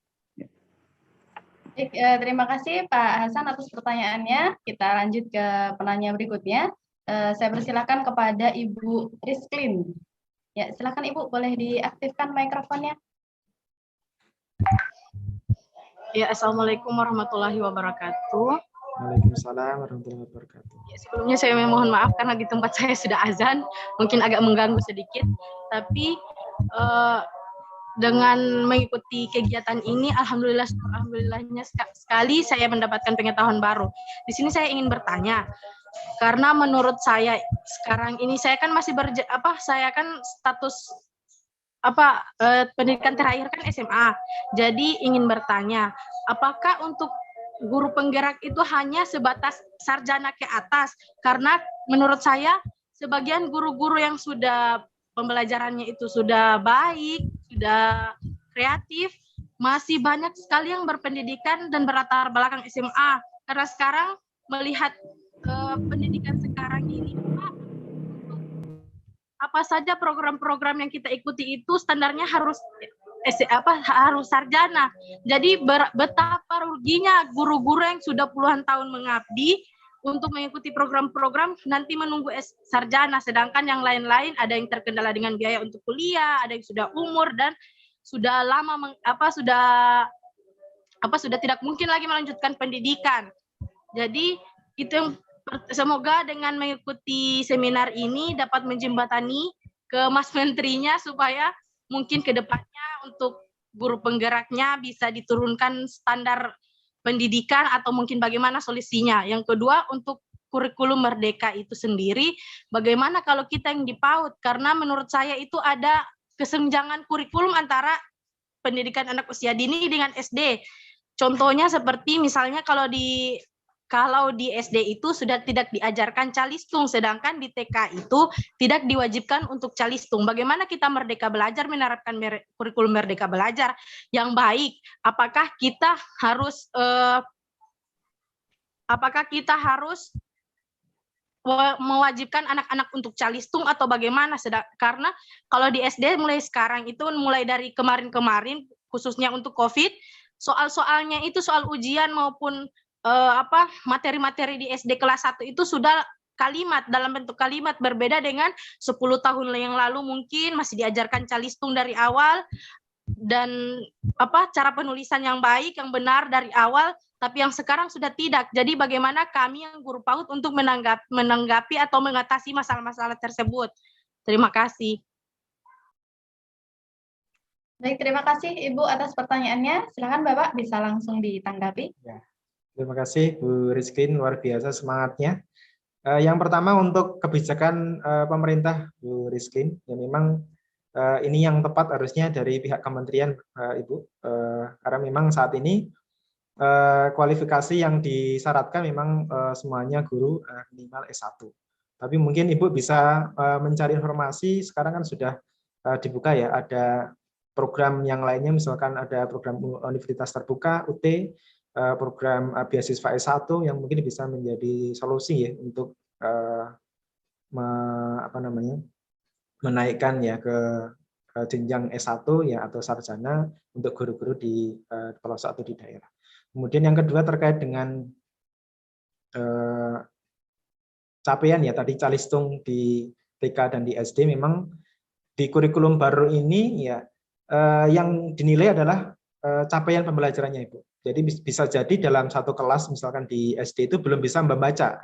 Terima kasih Pak Hasan atas pertanyaannya. Kita lanjut ke penanya berikutnya. Saya persilakan kepada Ibu Risklin. Ya, silakan Ibu, boleh diaktifkan mikrofonnya. Ya, Assalamualaikum warahmatullahi wabarakatuh. Waalaikumsalam warahmatullahi wabarakatuh. Ya, sebelumnya saya mohon maaf karena di tempat saya sudah azan, mungkin agak mengganggu sedikit. Tapi dengan mengikuti kegiatan ini, alhamdulillahnya sekali saya mendapatkan pengetahuan baru. Di sini saya ingin bertanya, karena menurut saya sekarang ini saya kan masih saya kan status pendidikan terakhir kan SMA. Jadi ingin bertanya, apakah untuk guru penggerak itu hanya sebatas sarjana ke atas? Karena menurut saya sebagian guru-guru yang sudah pembelajarannya itu sudah baik, sudah kreatif, masih banyak sekali yang berpendidikan dan berlatar belakang SMA. Karena sekarang melihat pendidikan sekarang ini, apa saja program-program yang kita ikuti itu standarnya harus sarjana. Jadi betapa ruginya guru-guru yang sudah puluhan tahun mengabdi untuk mengikuti program-program nanti menunggu sarjana, sedangkan yang lain-lain ada yang terkendala dengan biaya untuk kuliah, ada yang sudah umur dan sudah lama sudah tidak mungkin lagi melanjutkan pendidikan. Jadi itu yang semoga dengan mengikuti seminar ini dapat menjembatani ke Mas Menterinya supaya mungkin ke depannya untuk guru penggeraknya bisa diturunkan standar pendidikan atau mungkin bagaimana solusinya. Yang kedua, untuk kurikulum merdeka itu sendiri, bagaimana kalau kita yang di PAUD? Karena menurut saya itu ada kesenjangan kurikulum antara pendidikan anak usia dini dengan SD. Contohnya seperti misalnya kalau di SD itu sudah tidak diajarkan calistung, sedangkan di TK itu tidak diwajibkan untuk calistung. Bagaimana kita merdeka belajar menerapkan kurikulum merdeka belajar yang baik? Apakah kita harus mewajibkan anak-anak untuk calistung atau bagaimana? Karena kalau di SD mulai sekarang itu, mulai dari kemarin-kemarin khususnya untuk COVID, soal-soalnya itu soal ujian maupun materi-materi di SD kelas 1 itu sudah kalimat dalam bentuk kalimat, berbeda dengan 10 tahun yang lalu mungkin masih diajarkan calistung dari awal dan cara penulisan yang baik, yang benar dari awal, tapi yang sekarang sudah tidak. Jadi bagaimana kami yang guru PAUD untuk menanggapi atau mengatasi masalah-masalah tersebut? Terima kasih. Baik, terima kasih Ibu atas pertanyaannya. Silakan Bapak bisa langsung ditanggapi. Ya, terima kasih Bu Rizkin, luar biasa semangatnya. Yang pertama untuk kebijakan pemerintah Bu Rizkin, ya memang ini yang tepat harusnya dari pihak kementerian Ibu, karena memang saat ini kualifikasi yang disyaratkan memang semuanya guru minimal S1. Tapi mungkin Ibu bisa mencari informasi, sekarang kan sudah dibuka ya, ada program yang lainnya, misalkan ada program Universitas Terbuka, UT, program beasiswa S1 yang mungkin bisa menjadi solusi ya untuk menaikkan ya ke jenjang S1 ya atau sarjana untuk guru-guru di pelosok atau di daerah. Kemudian yang kedua terkait dengan capaian ya tadi calistung di TK dan di SD, memang di kurikulum baru ini ya yang dinilai adalah capaian pembelajarannya Ibu. Jadi bisa jadi dalam satu kelas misalkan di SD itu belum bisa membaca,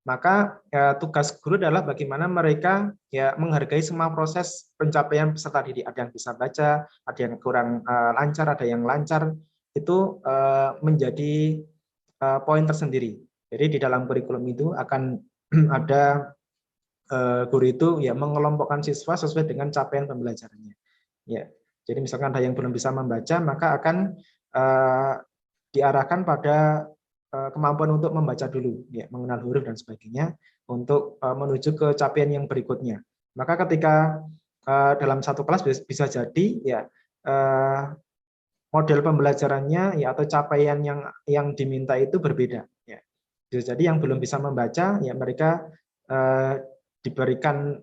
maka tugas guru adalah bagaimana mereka ya menghargai semua proses pencapaian peserta didik. Ada yang bisa baca, ada yang kurang lancar, ada yang lancar, itu menjadi poin tersendiri. Jadi di dalam kurikulum itu akan ada guru itu ya mengelompokkan siswa sesuai dengan capaian pembelajarannya. Ya, jadi misalkan ada yang belum bisa membaca, maka akan diarahkan pada kemampuan untuk membaca dulu, ya, mengenal huruf dan sebagainya, untuk menuju ke capaian yang berikutnya. Maka ketika dalam satu kelas bisa jadi ya model pembelajarannya ya atau capaian yang diminta itu berbeda. Ya. Bisa jadi yang belum bisa membaca ya mereka diberikan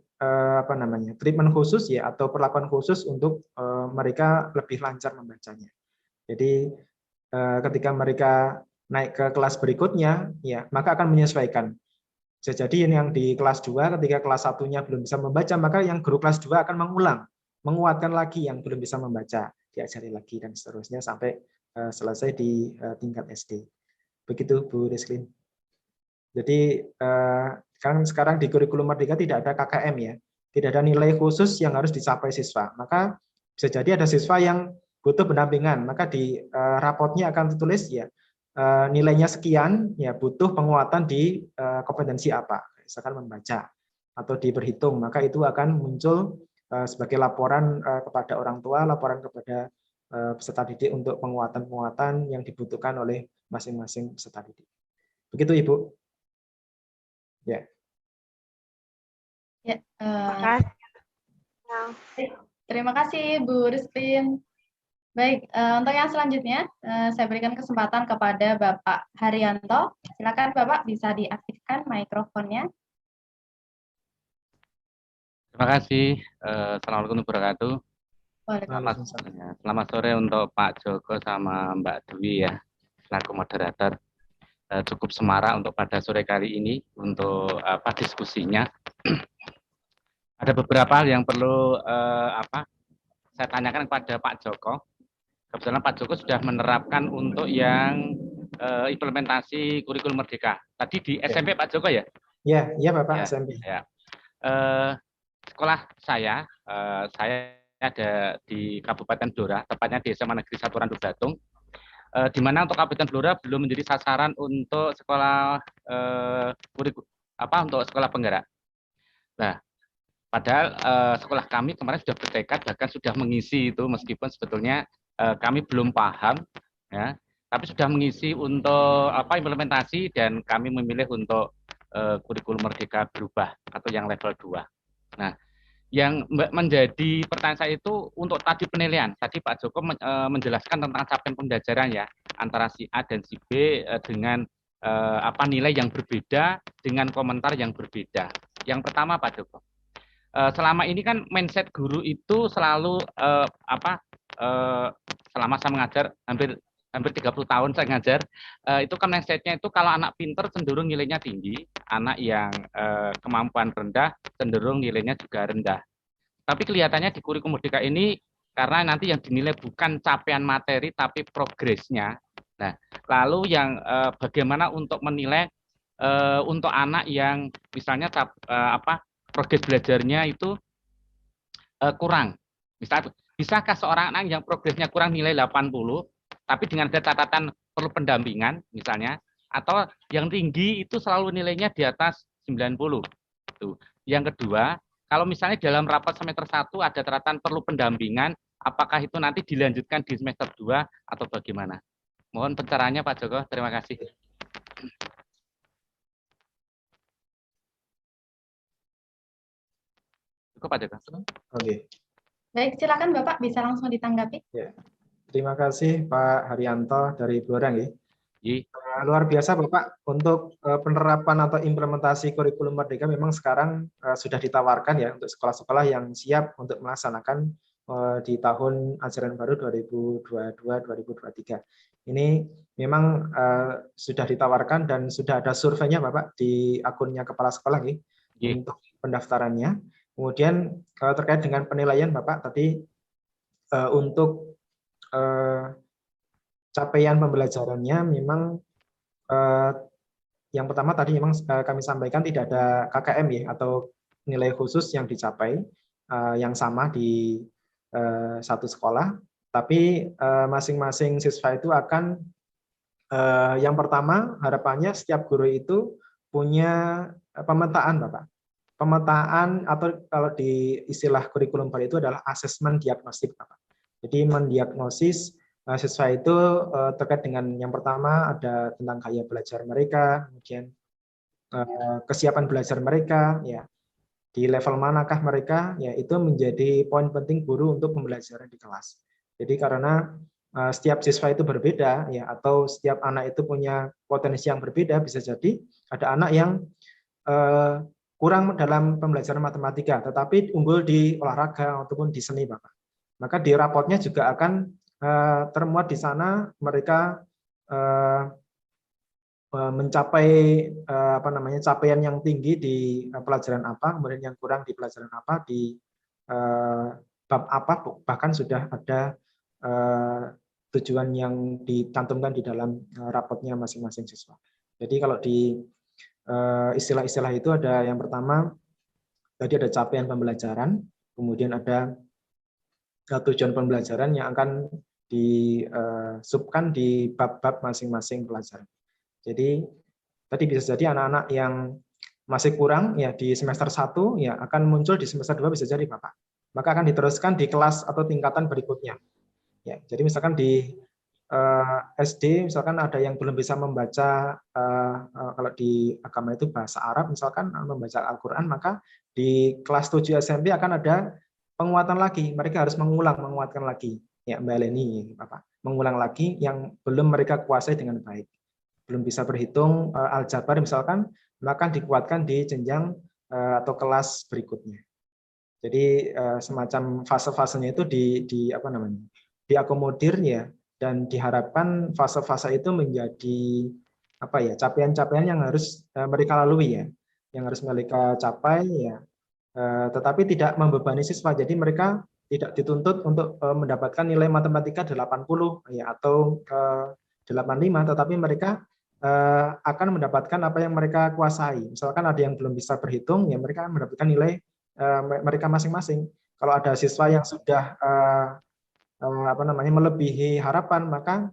treatment khusus ya atau perlakuan khusus untuk mereka lebih lancar membacanya. Jadi ketika mereka naik ke kelas berikutnya ya maka akan menyesuaikan. Bisa jadi yang di kelas 2 ketika kelas 1-nya belum bisa membaca, maka yang guru kelas 2 akan menguatkan lagi yang belum bisa membaca, diajari lagi dan seterusnya sampai selesai di tingkat SD. Begitu Bu Rizkin. Jadi kan sekarang di kurikulum Merdeka tidak ada KKM ya, tidak ada nilai khusus yang harus dicapai siswa. Maka bisa jadi ada siswa yang butuh pendampingan, maka di rapotnya akan tertulis ya nilainya sekian, ya butuh penguatan di kompetensi apa, misalkan membaca atau diperhitung, maka itu akan muncul sebagai laporan kepada orang tua, laporan kepada peserta didik untuk penguatan-penguatan yang dibutuhkan oleh masing-masing peserta didik. Begitu Ibu. Ya. Ya. Terima kasih Bu Rizkin. Baik, untuk yang selanjutnya saya berikan kesempatan kepada Bapak Haryanto. Silakan Bapak bisa diaktifkan mikrofonnya. Terima kasih. Assalamualaikum warahmatullahi wabarakatuh. Selamat sore untuk Pak Joko sama Mbak Dwi ya, selaku moderator. Cukup semarak untuk pada sore kali ini untuk diskusinya. Ada beberapa hal yang perlu saya tanyakan kepada Pak Joko. Kebetulan Pak Joko sudah menerapkan untuk yang implementasi kurikulum Merdeka. Tadi di SMP Pak Joko ya? Iya Bapak, SMP. Ya. Sekolah saya ada di Kabupaten Blora, tepatnya di SMA Negeri 1 Randu Batung, di mana untuk Kabupaten Blora belum menjadi sasaran untuk sekolah untuk sekolah penggerak. Nah, padahal sekolah kami kemarin sudah bertekad, bahkan sudah mengisi itu, meskipun sebetulnya kami belum paham, ya, tapi sudah mengisi untuk implementasi, dan kami memilih untuk kurikulum Merdeka berubah atau yang level 2. Nah, yang menjadi pertanyaan saya itu untuk tadi penilaian. Tadi Pak Joko menjelaskan tentang capaian pembelajaran ya, antara si A dan si B dengan nilai yang berbeda, dengan komentar yang berbeda. Yang pertama Pak Joko, selama ini kan mindset guru itu selalu selama saya mengajar hampir hampir 30 tahun saya ngajar, itu kan mindset-nya itu kalau anak pinter cenderung nilainya tinggi, anak yang kemampuan rendah cenderung nilainya juga rendah. Tapi kelihatannya di kurikulum merdeka ini karena nanti yang dinilai bukan capaian materi tapi progresnya. Nah, lalu yang bagaimana untuk menilai untuk anak yang misalnya progres belajarnya itu kurang. Bisakah seorang anak yang progresnya kurang nilai 80 tapi dengan ada catatan perlu pendampingan misalnya, atau yang tinggi itu selalu nilainya di atas 90. Tuh. Yang kedua, kalau misalnya dalam rapat semester 1 ada catatan perlu pendampingan, apakah itu nanti dilanjutkan di semester 2 atau bagaimana? Mohon pencerahannya Pak Joko, terima kasih. Cukup Pak Joko. Oke. Baik, silakan Bapak bisa langsung ditanggapi. Ya. Terima kasih Pak Haryanto dari Blorang ya. Luar biasa Bapak, untuk penerapan atau implementasi kurikulum merdeka memang sekarang sudah ditawarkan ya untuk sekolah-sekolah yang siap untuk melaksanakan di tahun ajaran baru 2022-2023. Ini memang sudah ditawarkan dan sudah ada surveinya Bapak di akunnya kepala sekolah ya, untuk pendaftarannya. Kemudian terkait dengan penilaian Bapak tadi untuk capaian pembelajarannya memang yang pertama tadi memang kami sampaikan tidak ada KKM ya, atau nilai khusus yang dicapai yang sama di satu sekolah, tapi masing-masing siswa itu akan yang pertama harapannya setiap guru itu punya pemetaan Bapak. Pemetaan atau kalau di istilah kurikulum baru itu adalah asesmen diagnostik Bapak. Jadi mendiagnosis siswa itu terkait dengan yang pertama ada tentang gaya belajar mereka, kemudian kesiapan belajar mereka, ya di level manakah mereka, ya itu menjadi poin penting guru untuk pembelajaran di kelas. Jadi karena setiap siswa itu berbeda, ya atau setiap anak itu punya potensi yang berbeda, bisa jadi ada anak yang kurang dalam pembelajaran matematika, tetapi unggul di olahraga ataupun di seni, Bapak. Maka di rapotnya juga akan termuat di sana mereka mencapai capaian yang tinggi di pelajaran apa, kemudian yang kurang di pelajaran apa, di bab apa, bahkan sudah ada tujuan yang dicantumkan di dalam rapotnya masing-masing siswa. Jadi kalau di istilah-istilah itu ada yang pertama tadi ada capaian pembelajaran, kemudian ada tujuan pembelajaran yang akan disubkan di bab-bab masing-masing pelajaran. Jadi tadi bisa jadi anak-anak yang masih kurang ya di semester 1 ya akan muncul di semester 2 bisa jadi Bapak. Maka akan diteruskan di kelas atau tingkatan berikutnya. Ya, jadi misalkan di SD misalkan ada yang belum bisa membaca kalau di agama itu bahasa Arab misalkan membaca Al-Qur'an, maka di kelas 7 SMP akan ada penguatan lagi, mereka harus menguatkan lagi. Ya, Mbak Leni, Bapak, mengulang lagi yang belum mereka kuasai dengan baik. Belum bisa berhitung aljabar misalkan, maka dikuatkan di jenjang atau kelas berikutnya. Jadi semacam fase-fasenya itu diakomodir ya, dan diharapkan fase-fase itu menjadi capaian-capaian yang harus mereka lalui ya, yang harus mereka capai ya. Tetapi tidak membebani siswa, jadi mereka tidak dituntut untuk mendapatkan nilai matematika 80 ya atau 85, tetapi mereka akan mendapatkan apa yang mereka kuasai. Misalkan ada yang belum bisa berhitung, ya mereka mendapatkan nilai mereka masing-masing. Kalau ada siswa yang sudah melebihi harapan, maka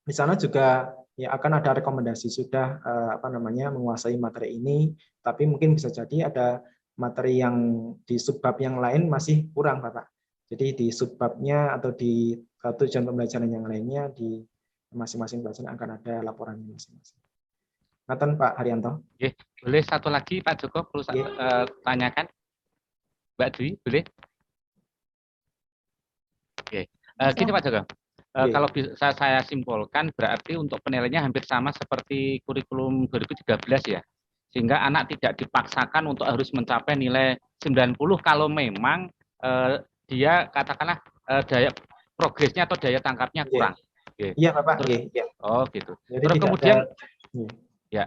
di sana juga ya akan ada rekomendasi sudah menguasai materi ini, tapi mungkin bisa jadi ada materi yang di subbab yang lain masih kurang, Bapak. Jadi di subbabnya atau di tujuan pembelajaran yang lainnya di masing-masing pelajaran akan ada laporannya masing-masing. Ngaten Pak Haryanto. Boleh satu lagi Pak Joko perlu tanyakan? Mbak Dwi, boleh? Gini Pak Joko. Kalau bisa saya simpulkan berarti untuk penilaiannya hampir sama seperti kurikulum 2013 ya. Sehingga anak tidak dipaksakan untuk harus mencapai nilai 90 kalau memang dia katakanlah daya progresnya atau daya tangkapnya kurang. Oke. Iya Bapak, iya. Oh gitu. Jadi Terus tidak kemudian ada, ya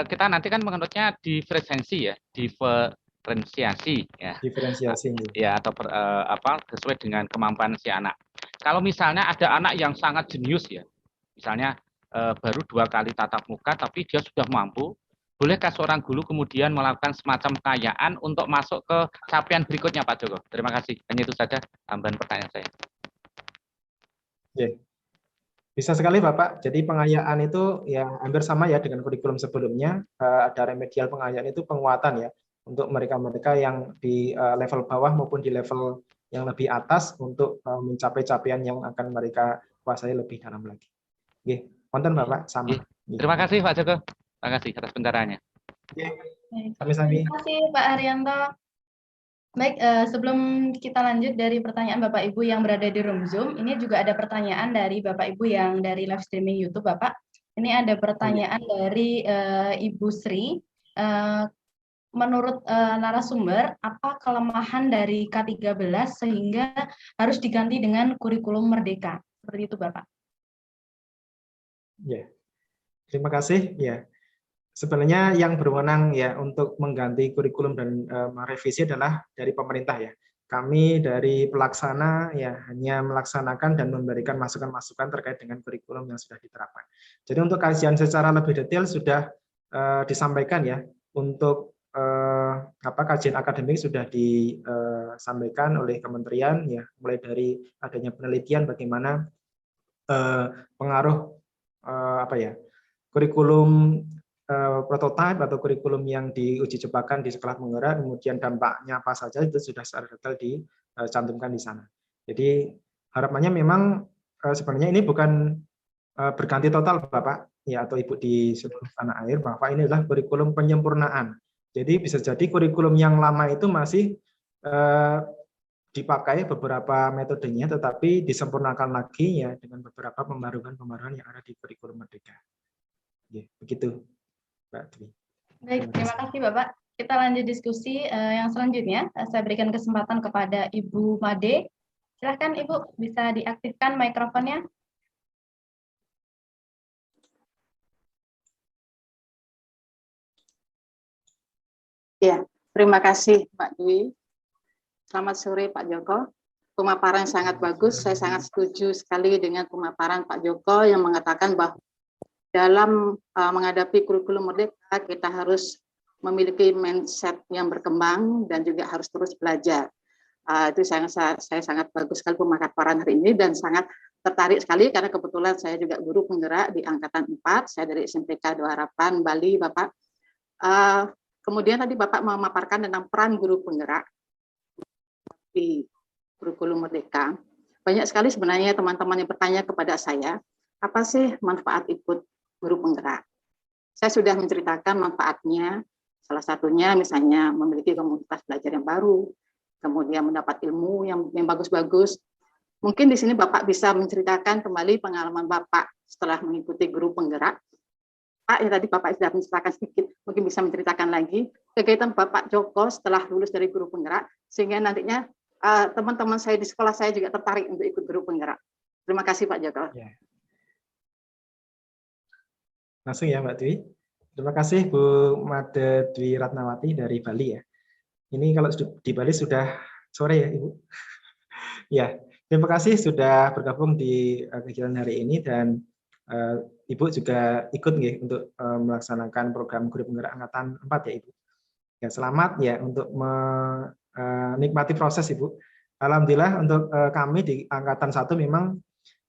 kita nanti kan mengenutnya diferensiasi ya, diferensiasi ya. diferensiasi ini. Ya atau sesuai dengan kemampuan si anak. Kalau misalnya ada anak yang sangat jenius ya, misalnya baru 2 kali tatap muka tapi dia sudah mampu, bolehkah seorang guru kemudian melakukan semacam pengayaan untuk masuk ke capaian berikutnya Pak Joko? Terima kasih. Hanya itu saja tambahan pertanyaan saya. Ya. Bisa sekali Bapak. Jadi pengayaan itu ya hampir sama ya dengan kurikulum sebelumnya. Ada remedial pengayaan itu penguatan ya untuk mereka-mereka yang di level bawah maupun di level yang lebih atas untuk mencapai capaian yang akan mereka kuasai lebih dalam lagi. Oke, konten Bapak sama. Terima kasih Pak Joko. Terima kasih atas pencerahannya. Sami-sami. Terima kasih Pak Haryanto. Baik, sebelum kita lanjut dari pertanyaan Bapak Ibu yang berada di room Zoom, ini juga ada pertanyaan dari Bapak Ibu yang dari live streaming YouTube Bapak. Ini ada pertanyaan dari Ibu Sri. Menurut narasumber, apa kelemahan dari K13 sehingga harus diganti dengan kurikulum merdeka? Seperti itu Bapak. Ya, terima kasih. Ya, sebenarnya yang berwenang ya untuk mengganti kurikulum dan merevisi adalah dari pemerintah ya. Kami dari pelaksana ya hanya melaksanakan dan memberikan masukan-masukan terkait dengan kurikulum yang sudah diterapkan. Jadi untuk kajian secara lebih detail sudah disampaikan ya. Untuk kajian akademik sudah disampaikan oleh kementerian ya, mulai dari adanya penelitian bagaimana pengaruh kurikulum prototipe atau kurikulum yang diuji cobakan di sekolah penggerak, kemudian dampaknya apa saja itu sudah secara detail dicantumkan di sana. Jadi harapannya memang sebenarnya ini bukan berganti total Bapak ya atau Ibu di seluruh tanah air, bahwa ini adalah kurikulum penyempurnaan. Jadi bisa jadi kurikulum yang lama itu masih dipakai beberapa metodenya, tetapi disempurnakan lagi ya dengan beberapa pembaruan-pembaruan yang ada di kurikulum merdeka. Ya, begitu, Mbak Dwi. Baik, terima kasih Bapak. Kita lanjut diskusi yang selanjutnya. Saya berikan kesempatan kepada Ibu Made. Silahkan Ibu, bisa diaktifkan mikrofonnya. Ya, terima kasih Pak Dwi. Selamat sore Pak Joko. Pemaparan sangat bagus. Saya sangat setuju sekali dengan pemaparan Pak Joko yang mengatakan bahwa dalam menghadapi kurikulum merdeka kita harus memiliki mindset yang berkembang dan juga harus terus belajar. Itu saya sangat bagus sekali pemaparan hari ini dan sangat tertarik sekali karena kebetulan saya juga guru penggerak di angkatan 4. Saya dari SMPK Dua Harapan Bali, Bapak. Kemudian tadi Bapak memaparkan tentang peran guru penggerak di kurikulum merdeka. Banyak sekali sebenarnya teman-teman yang bertanya kepada saya, apa sih manfaat ikut guru penggerak? Saya sudah menceritakan manfaatnya, salah satunya misalnya memiliki komunitas belajar yang baru, kemudian mendapat ilmu yang bagus-bagus. Mungkin di sini Bapak bisa menceritakan kembali pengalaman Bapak setelah mengikuti guru penggerak. Ya tadi Bapak sudah menceritakan sedikit, mungkin bisa menceritakan lagi kegiatan Bapak Joko setelah lulus dari guru penggerak, sehingga nantinya teman-teman saya di sekolah saya juga tertarik untuk ikut guru penggerak. Terima kasih Pak Joko. Ya. Langsung ya Mbak Dwi. Terima kasih Bu Made Dwi Ratnawati dari Bali ya. Ini kalau di Bali sudah sore ya Ibu. Ya, terima kasih sudah bergabung di kegiatan hari ini dan Ibu juga ikut nih untuk melaksanakan program guru penggerak angkatan 4 ya Ibu. Ya, selamat ya untuk menikmati proses Ibu. Alhamdulillah untuk kami di angkatan 1 memang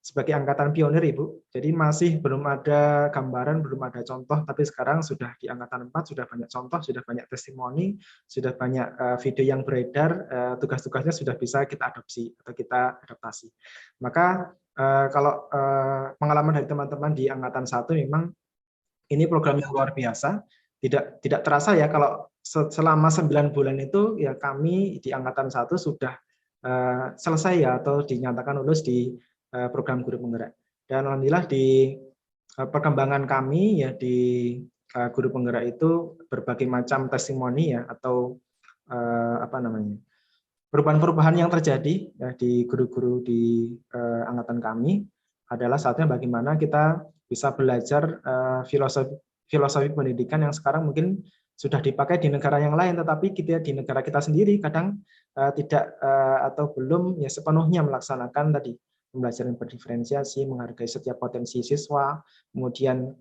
sebagai angkatan pionir Ibu. Jadi masih belum ada gambaran, belum ada contoh, tapi sekarang sudah di angkatan 4 sudah banyak contoh, sudah banyak testimoni, sudah banyak video yang beredar, tugas-tugasnya sudah bisa kita adopsi atau kita adaptasi. Maka kalau pengalaman dari teman-teman di angkatan 1 memang ini program yang luar biasa. Tidak terasa ya kalau selama 9 bulan itu ya kami di angkatan 1 sudah selesai ya atau dinyatakan lulus di program guru penggerak. Dan alhamdulillah di perkembangan kami ya di guru penggerak itu berbagai macam testimoni ya atau perubahan-perubahan yang terjadi ya di guru-guru di angkatan kami. adalah saatnya bagaimana kita bisa belajar filosofi pendidikan yang sekarang mungkin sudah dipakai di negara yang lain, tetapi kita di negara kita sendiri kadang tidak atau belum ya sepenuhnya melaksanakan tadi pembelajaran berdiferensiasi, menghargai setiap potensi siswa. Kemudian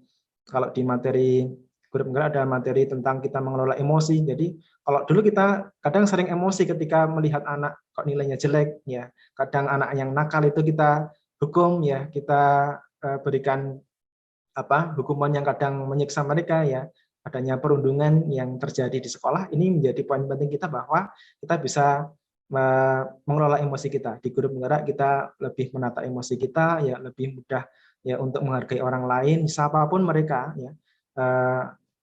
kalau di materi guru penggerak ada materi tentang kita mengelola emosi. Jadi kalau dulu kita kadang sering emosi ketika melihat anak kok nilainya jelek, ya kadang anak yang nakal itu kita hukum, ya kita berikan hukuman yang kadang menyiksa mereka, ya adanya perundungan yang terjadi di sekolah. Ini menjadi poin penting kita bahwa kita bisa mengelola emosi kita. Di guru penggerak kita lebih menata emosi kita, ya lebih mudah ya untuk menghargai orang lain, siapapun mereka, ya.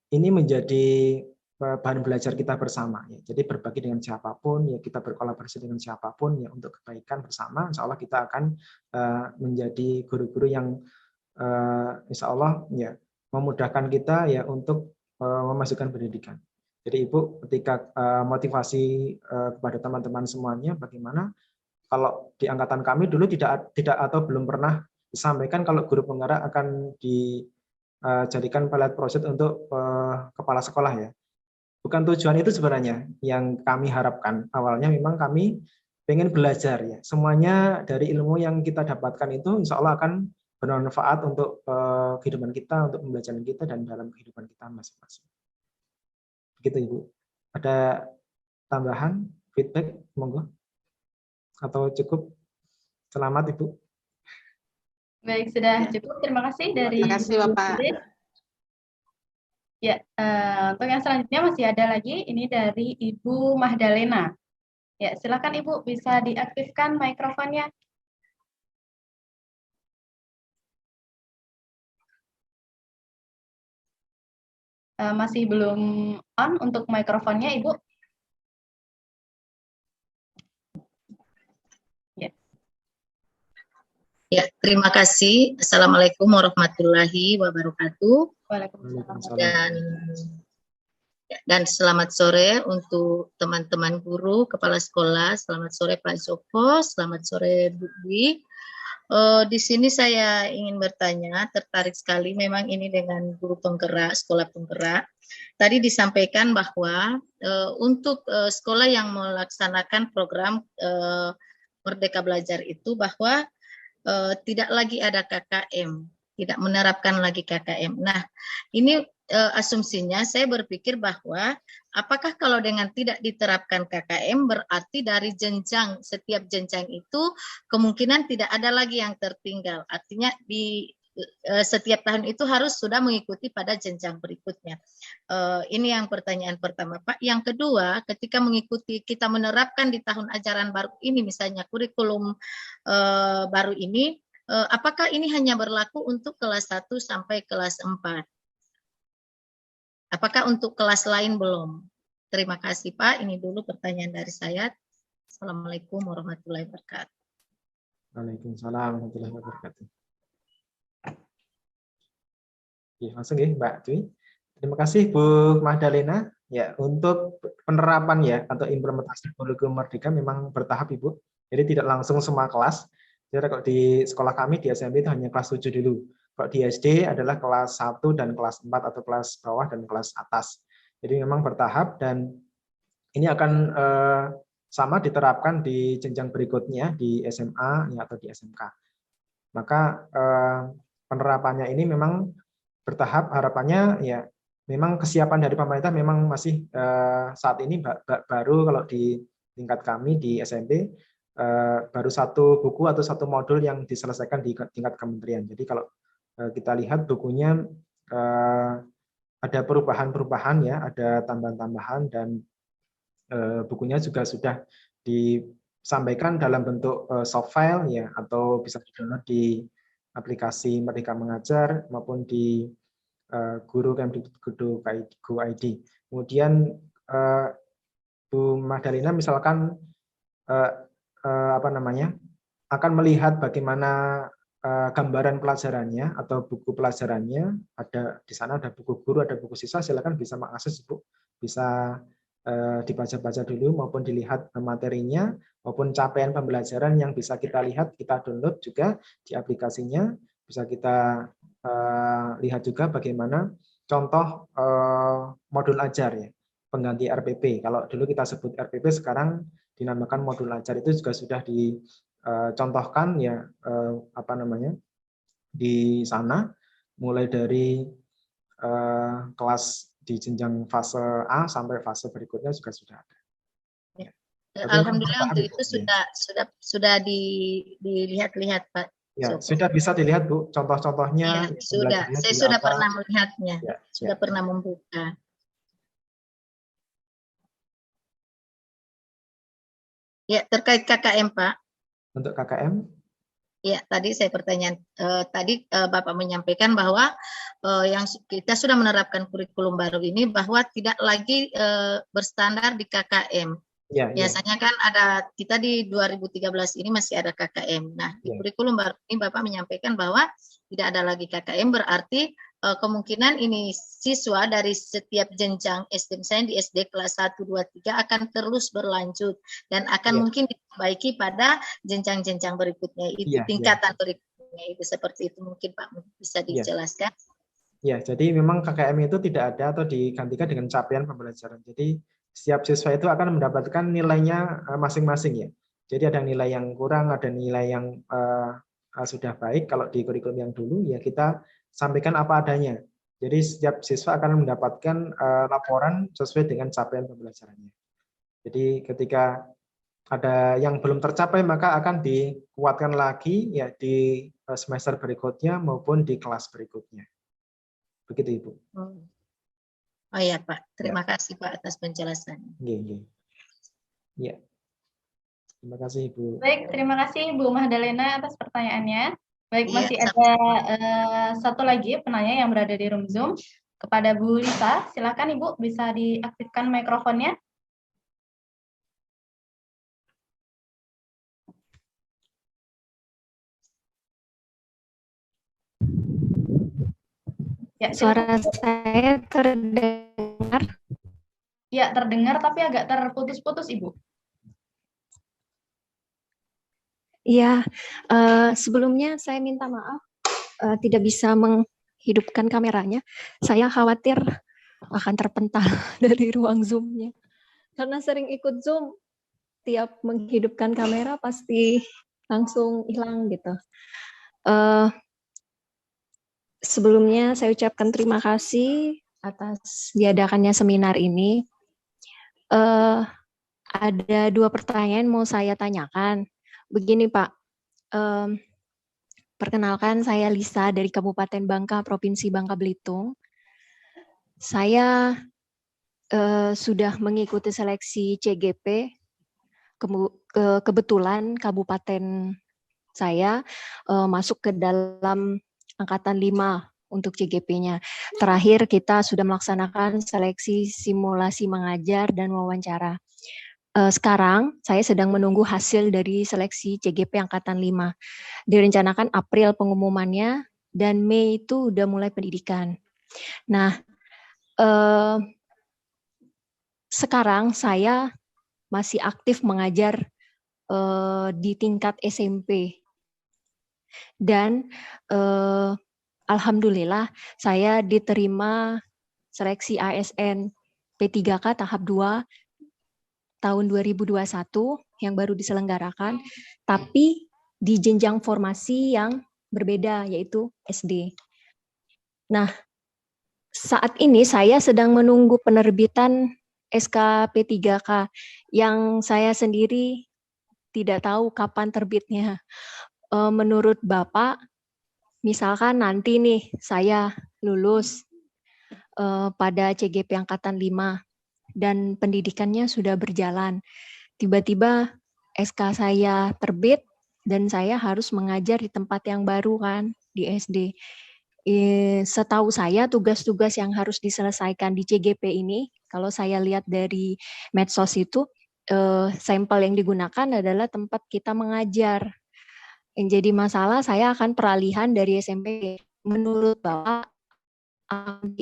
Ini menjadi bahan belajar kita bersama, ya. Jadi berbagi dengan siapapun, ya kita berkolaborasi dengan siapapun, ya untuk kebaikan bersama. Insya Allah kita akan menjadi guru-guru yang insya Allah ya memudahkan kita ya untuk memasukkan pendidikan. Jadi Ibu ketika motivasi kepada teman-teman semuanya, bagaimana kalau di angkatan kami dulu tidak atau belum pernah disampaikan kalau guru penggerak akan dijadikan pilot project untuk kepala sekolah, ya. Bukan tujuan itu sebenarnya yang kami harapkan. Awalnya memang kami pengen belajar, ya. Semuanya dari ilmu yang kita dapatkan itu insya Allah akan bermanfaat untuk kehidupan kita, untuk pembelajaran kita, dan dalam kehidupan kita masing-masing. Begitu Ibu. Ada tambahan, feedback, monggo? Atau cukup? Selamat Ibu. Baik, sudah cukup. Terima kasih dari Terima kasih Bapak. Ya, untuk yang selanjutnya masih ada lagi, ini dari Ibu Mahdalena. Ya, silakan Ibu, bisa diaktifkan mikrofonnya. Masih belum on untuk mikrofonnya, Ibu. Ya, terima kasih. Assalamualaikum warahmatullahi wabarakatuh. Waalaikumsalam. Dan selamat sore untuk teman-teman guru, kepala sekolah. Selamat sore Pak Joko, selamat sore Bu Dwi. Di sini saya ingin bertanya, tertarik sekali memang ini dengan guru penggerak, sekolah penggerak. Tadi disampaikan bahwa untuk sekolah yang melaksanakan program Merdeka Belajar itu bahwa tidak lagi ada KKM, tidak menerapkan lagi KKM. Nah, ini asumsinya saya berpikir bahwa apakah kalau dengan tidak diterapkan KKM berarti dari jenjang, setiap jenjang itu kemungkinan tidak ada lagi yang tertinggal. Artinya di setiap tahun itu harus sudah mengikuti pada jenjang berikutnya. Ini yang pertanyaan pertama, Pak. Yang kedua, ketika mengikuti kita menerapkan di tahun ajaran baru ini, misalnya kurikulum baru ini, apakah ini hanya berlaku untuk kelas 1 sampai kelas 4? Apakah untuk kelas lain belum? Terima kasih Pak, ini dulu pertanyaan dari saya. Assalamualaikum warahmatullahi wabarakatuh. Waalaikumsalam warahmatullahi wabarakatuh. Ya, langsung ya Mbak Dwi. Terima kasih Bu Mahdalena. Ya, untuk penerapan ya atau implementasi kurikulum Merdeka memang bertahap Ibu. Jadi tidak langsung semua kelas. Jadi kalau di sekolah kami di SMP itu hanya kelas 7 dulu. Kalau di SD adalah kelas 1 dan kelas 4 atau kelas bawah dan kelas atas. Jadi memang bertahap dan ini akan sama diterapkan di jenjang berikutnya di SMA ya, atau di SMK. Maka penerapannya ini memang bertahap, harapannya ya memang kesiapan dari pemerintah memang masih saat ini baru kalau di tingkat kami di SMP baru satu buku atau satu modul yang diselesaikan di tingkat kementerian. Jadi kalau kita lihat bukunya ada perubahan-perubahan ya, ada tambahan-tambahan dan bukunya juga sudah disampaikan dalam bentuk soft file ya, atau bisa di-download di aplikasi Merdeka Mengajar maupun di Guru Kemdikbud.go.id. Kemudian Bu Mahdalena misalkan akan melihat bagaimana gambaran pelajarannya atau buku pelajarannya, ada di sana ada buku guru, ada buku siswa, silakan bisa mengakses Bu, bisa dibaca-baca dulu maupun dilihat materinya maupun capaian pembelajaran yang bisa kita lihat, kita download juga di aplikasinya. Bisa kita lihat juga bagaimana contoh modul ajar ya, pengganti RPP. Kalau dulu kita sebut RPP, sekarang dinamakan modul ajar. Itu juga sudah dicontohkan ya di sana, mulai dari kelas di jenjang fase A sampai fase berikutnya juga sudah ada. Ya. Alhamdulillah untuk itu sudah dilihat-lihat Pak. Ya, sudah bisa dilihat Bu, contoh-contohnya. Ya, sudah. Saya sudah pernah melihatnya, sudah pernah membuka. Ya, terkait KKM Pak. Untuk KKM? Ya, tadi saya pertanyaan. Tadi Bapak menyampaikan bahwa yang kita sudah menerapkan kurikulum baru ini bahwa tidak lagi berstandar di KKM. Ya, biasanya kan ada, kita di 2013 ini masih ada KKM. Nah, di kurikulum baru ini Bapak menyampaikan bahwa tidak ada lagi KKM, berarti kemungkinan ini siswa dari setiap jenjang SD, misalnya di SD kelas 1, 2, 3 akan terus berlanjut dan akan mungkin diperbaiki pada jenjang-jenjang berikutnya itu, tingkatan berikutnya itu, seperti itu mungkin Pak bisa dijelaskan. Ya, jadi memang KKM itu tidak ada atau digantikan dengan capaian pembelajaran. Jadi setiap siswa itu akan mendapatkan nilainya masing-masing ya. Jadi ada nilai yang kurang, ada nilai yang sudah baik. Kalau di kurikulum yang dulu ya kita sampaikan apa adanya. Jadi setiap siswa akan mendapatkan laporan sesuai dengan capaian pembelajarannya. Jadi ketika ada yang belum tercapai maka akan dikuatkan lagi ya di semester berikutnya maupun di kelas berikutnya. Begitu Ibu. Oh iya Pak, terima kasih Pak atas penjelasannya. Ya. Terima kasih Ibu. Baik, terima kasih Bu Mahdalena atas pertanyaannya. Baik, masih ada satu lagi penanya yang berada di room Zoom. Kepada Bu Lisa, silakan Ibu bisa diaktifkan mikrofonnya. Ya, suara saya terdengar? Ya, terdengar tapi agak terputus-putus Ibu. Iya, sebelumnya saya minta maaf tidak bisa menghidupkan kameranya. Saya khawatir akan terpental dari ruang Zoom-nya. Karena sering ikut Zoom, tiap menghidupkan kamera pasti langsung hilang gitu. Sebelumnya saya ucapkan terima kasih atas diadakannya seminar ini. Ada 2 pertanyaan mau saya tanyakan. Begini Pak, perkenalkan saya Lisa dari Kabupaten Bangka, Provinsi Bangka Belitung. Saya sudah mengikuti seleksi CGP, kebetulan kabupaten saya masuk ke dalam angkatan 5 untuk CGP-nya. Terakhir kita sudah melaksanakan seleksi simulasi mengajar dan wawancara. Sekarang saya sedang menunggu hasil dari seleksi CGP angkatan 5. Direncanakan April pengumumannya dan Mei itu udah mulai pendidikan. Nah, sekarang saya masih aktif mengajar di tingkat SMP. Dan alhamdulillah saya diterima seleksi ASN P3K tahap 2 tahun 2021 yang baru diselenggarakan, tapi di jenjang formasi yang berbeda yaitu SD. Nah, saat ini saya sedang menunggu penerbitan SK P3K yang saya sendiri tidak tahu kapan terbitnya. Menurut Bapak, misalkan nanti nih saya lulus pada CGP angkatan 5 dan pendidikannya sudah berjalan. Tiba-tiba SK saya terbit dan saya harus mengajar di tempat yang baru kan, di SD. Setahu saya tugas-tugas yang harus diselesaikan di CGP ini, kalau saya lihat dari medsos itu, sampel yang digunakan adalah tempat kita mengajar. Yang jadi masalah saya akan peralihan dari SMP. Menurut Bapak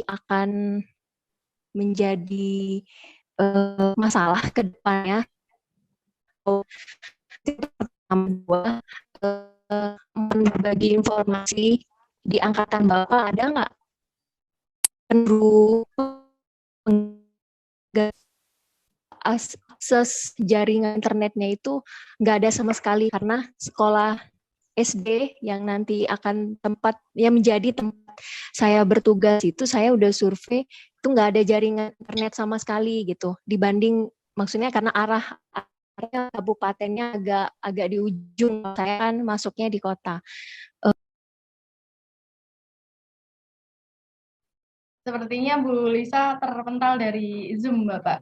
akan menjadi masalah ke depannya. Pertama, berbagi informasi di angkatan Bapak ada nggak penuru akses jaringan internetnya itu nggak ada sama sekali, karena sekolah SD yang nanti akan tempat yang menjadi tempat saya bertugas itu, saya udah survei itu nggak ada jaringan internet sama sekali gitu, dibanding maksudnya karena arah kabupatennya agak di ujung, saya kan masuknya di kota. Sepertinya Bu Lisa terpental dari Zoom, Bapak.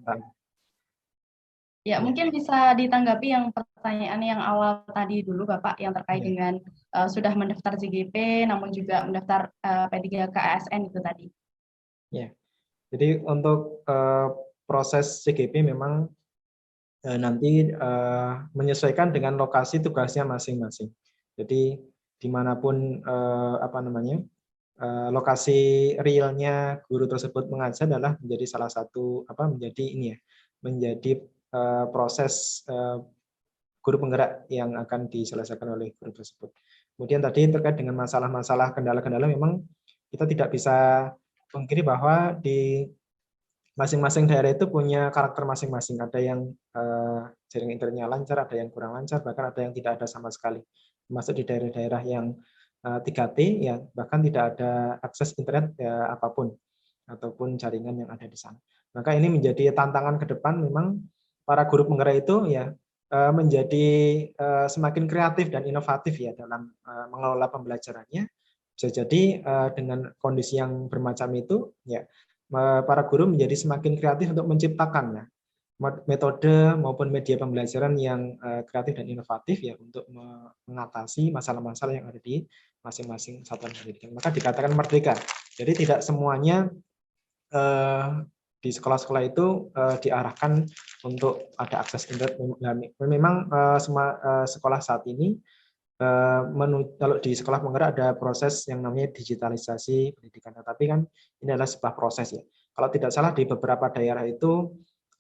Ya, mungkin bisa ditanggapi yang pertanyaan yang awal tadi dulu, Bapak, yang terkait dengan sudah mendaftar JGP, namun juga mendaftar P3K ASN itu tadi. Ya, jadi untuk proses JGP memang nanti menyesuaikan dengan lokasi tugasnya masing-masing. Jadi dimanapun lokasi realnya guru tersebut mengajar adalah menjadi salah satu menjadi proses guru penggerak yang akan diselesaikan oleh guru tersebut. Kemudian tadi terkait dengan masalah-masalah kendala-kendala, memang kita tidak bisa pungkiri bahwa di masing-masing daerah itu punya karakter masing-masing. Ada yang jaringan internetnya lancar, ada yang kurang lancar, bahkan ada yang tidak ada sama sekali. Termasuk di daerah-daerah yang 3T, ya bahkan tidak ada akses internet ya, apapun ataupun jaringan yang ada di sana. Maka ini menjadi tantangan ke depan. Memang para guru penggerak itu ya menjadi semakin kreatif dan inovatif ya dalam mengelola pembelajarannya. Bisa jadi dengan kondisi yang bermacam itu ya para guru menjadi semakin kreatif untuk menciptakan ya metode maupun media pembelajaran yang kreatif dan inovatif ya untuk mengatasi masalah-masalah yang ada di masing-masing satuan pendidikan. Maka dikatakan merdeka. Jadi tidak semuanya di sekolah-sekolah itu diarahkan untuk ada akses internet. Memang sekolah saat ini kalau di sekolah penggerak ada proses yang namanya digitalisasi pendidikan. Tetapi kan ini adalah sebuah proses ya. Kalau tidak salah di beberapa daerah itu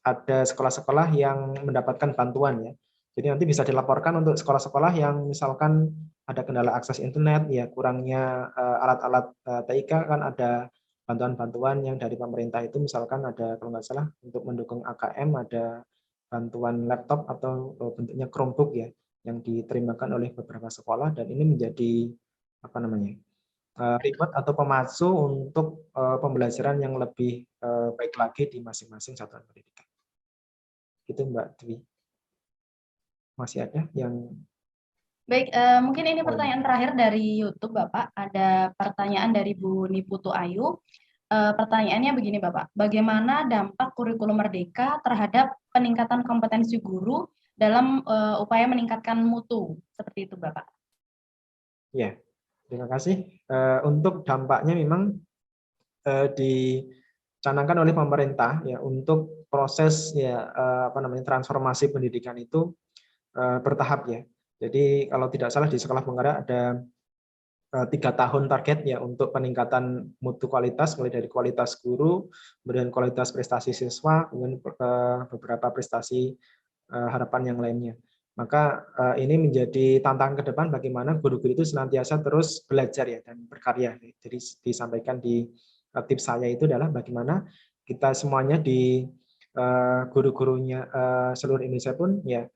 ada sekolah-sekolah yang mendapatkan bantuan ya. Jadi nanti bisa dilaporkan untuk sekolah-sekolah yang misalkan ada kendala akses internet, ya kurangnya alat-alat TIK, kan ada bantuan-bantuan yang dari pemerintah itu, misalkan ada kalau nggak salah untuk mendukung AKM ada bantuan laptop atau bentuknya Chromebook ya yang diterimakan oleh beberapa sekolah, dan ini menjadi reward atau pemacu untuk pembelajaran yang lebih baik lagi di masing-masing satuan pendidikan. Gitu Mbak Dwi. Masih ada yang... Baik, mungkin ini pertanyaan terakhir dari YouTube, Bapak. Ada pertanyaan dari Bu Niputu Ayu. Pertanyaannya begini, Bapak. Bagaimana dampak kurikulum merdeka terhadap peningkatan kompetensi guru dalam upaya meningkatkan mutu? Seperti itu, Bapak. Ya, terima kasih. Untuk dampaknya memang dicanangkan oleh pemerintah ya untuk proses ya transformasi pendidikan itu bertahap ya. Jadi kalau tidak salah di sekolah penggerak ada 3 tahun target ya untuk peningkatan mutu kualitas, mulai dari kualitas guru, kemudian kualitas prestasi siswa, kemudian beberapa prestasi harapan yang lainnya. Maka ini menjadi tantangan ke depan bagaimana guru-guru itu senantiasa terus belajar ya dan berkarya. Jadi disampaikan di tips saya itu adalah bagaimana kita semuanya di guru-gurunya seluruh Indonesia pun ya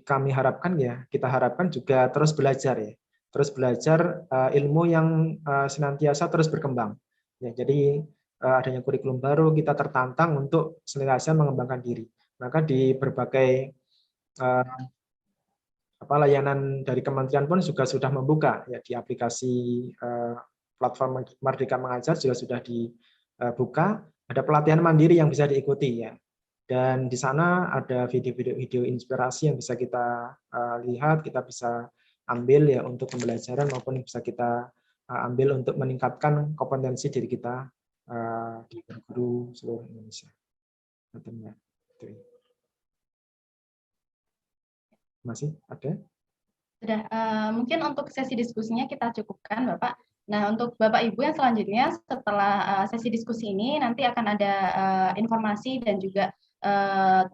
kami harapkan ya, kita harapkan juga terus belajar ya. Terus belajar ilmu yang senantiasa terus berkembang. Ya, jadi adanya kurikulum baru, kita tertantang untuk senantiasa mengembangkan diri. Maka di berbagai layanan dari kementerian pun juga sudah membuka ya, di aplikasi platform Merdeka Mengajar juga sudah dibuka. Ada pelatihan mandiri yang bisa diikuti ya. Dan di sana ada video-video inspirasi yang bisa kita lihat, kita bisa ambil ya untuk pembelajaran maupun bisa kita ambil untuk meningkatkan kompetensi diri kita di guru seluruh Indonesia. Masih ada? Sudah, mungkin untuk sesi diskusinya kita cukupkan, Bapak. Nah, untuk Bapak Ibu yang selanjutnya setelah sesi diskusi ini nanti akan ada informasi dan juga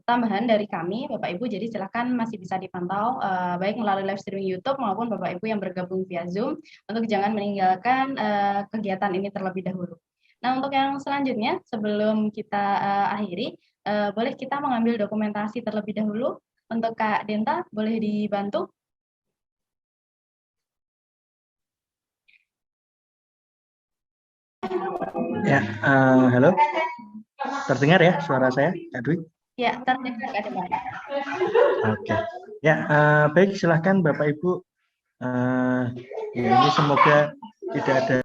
tambahan dari kami, Bapak Ibu, jadi silakan masih bisa dipantau baik melalui live streaming YouTube maupun Bapak Ibu yang bergabung via Zoom untuk jangan meninggalkan kegiatan ini terlebih dahulu. Nah, untuk yang selanjutnya sebelum kita akhiri, boleh kita mengambil dokumentasi terlebih dahulu. Untuk Kak Denta, boleh dibantu? Ya, halo. Terdengar ya suara saya, Kak Dwi? Ya, terdengar Kak Denta. Oke. Ya, baik, silahkan Bapak Ibu. Ya, ini semoga tidak ada.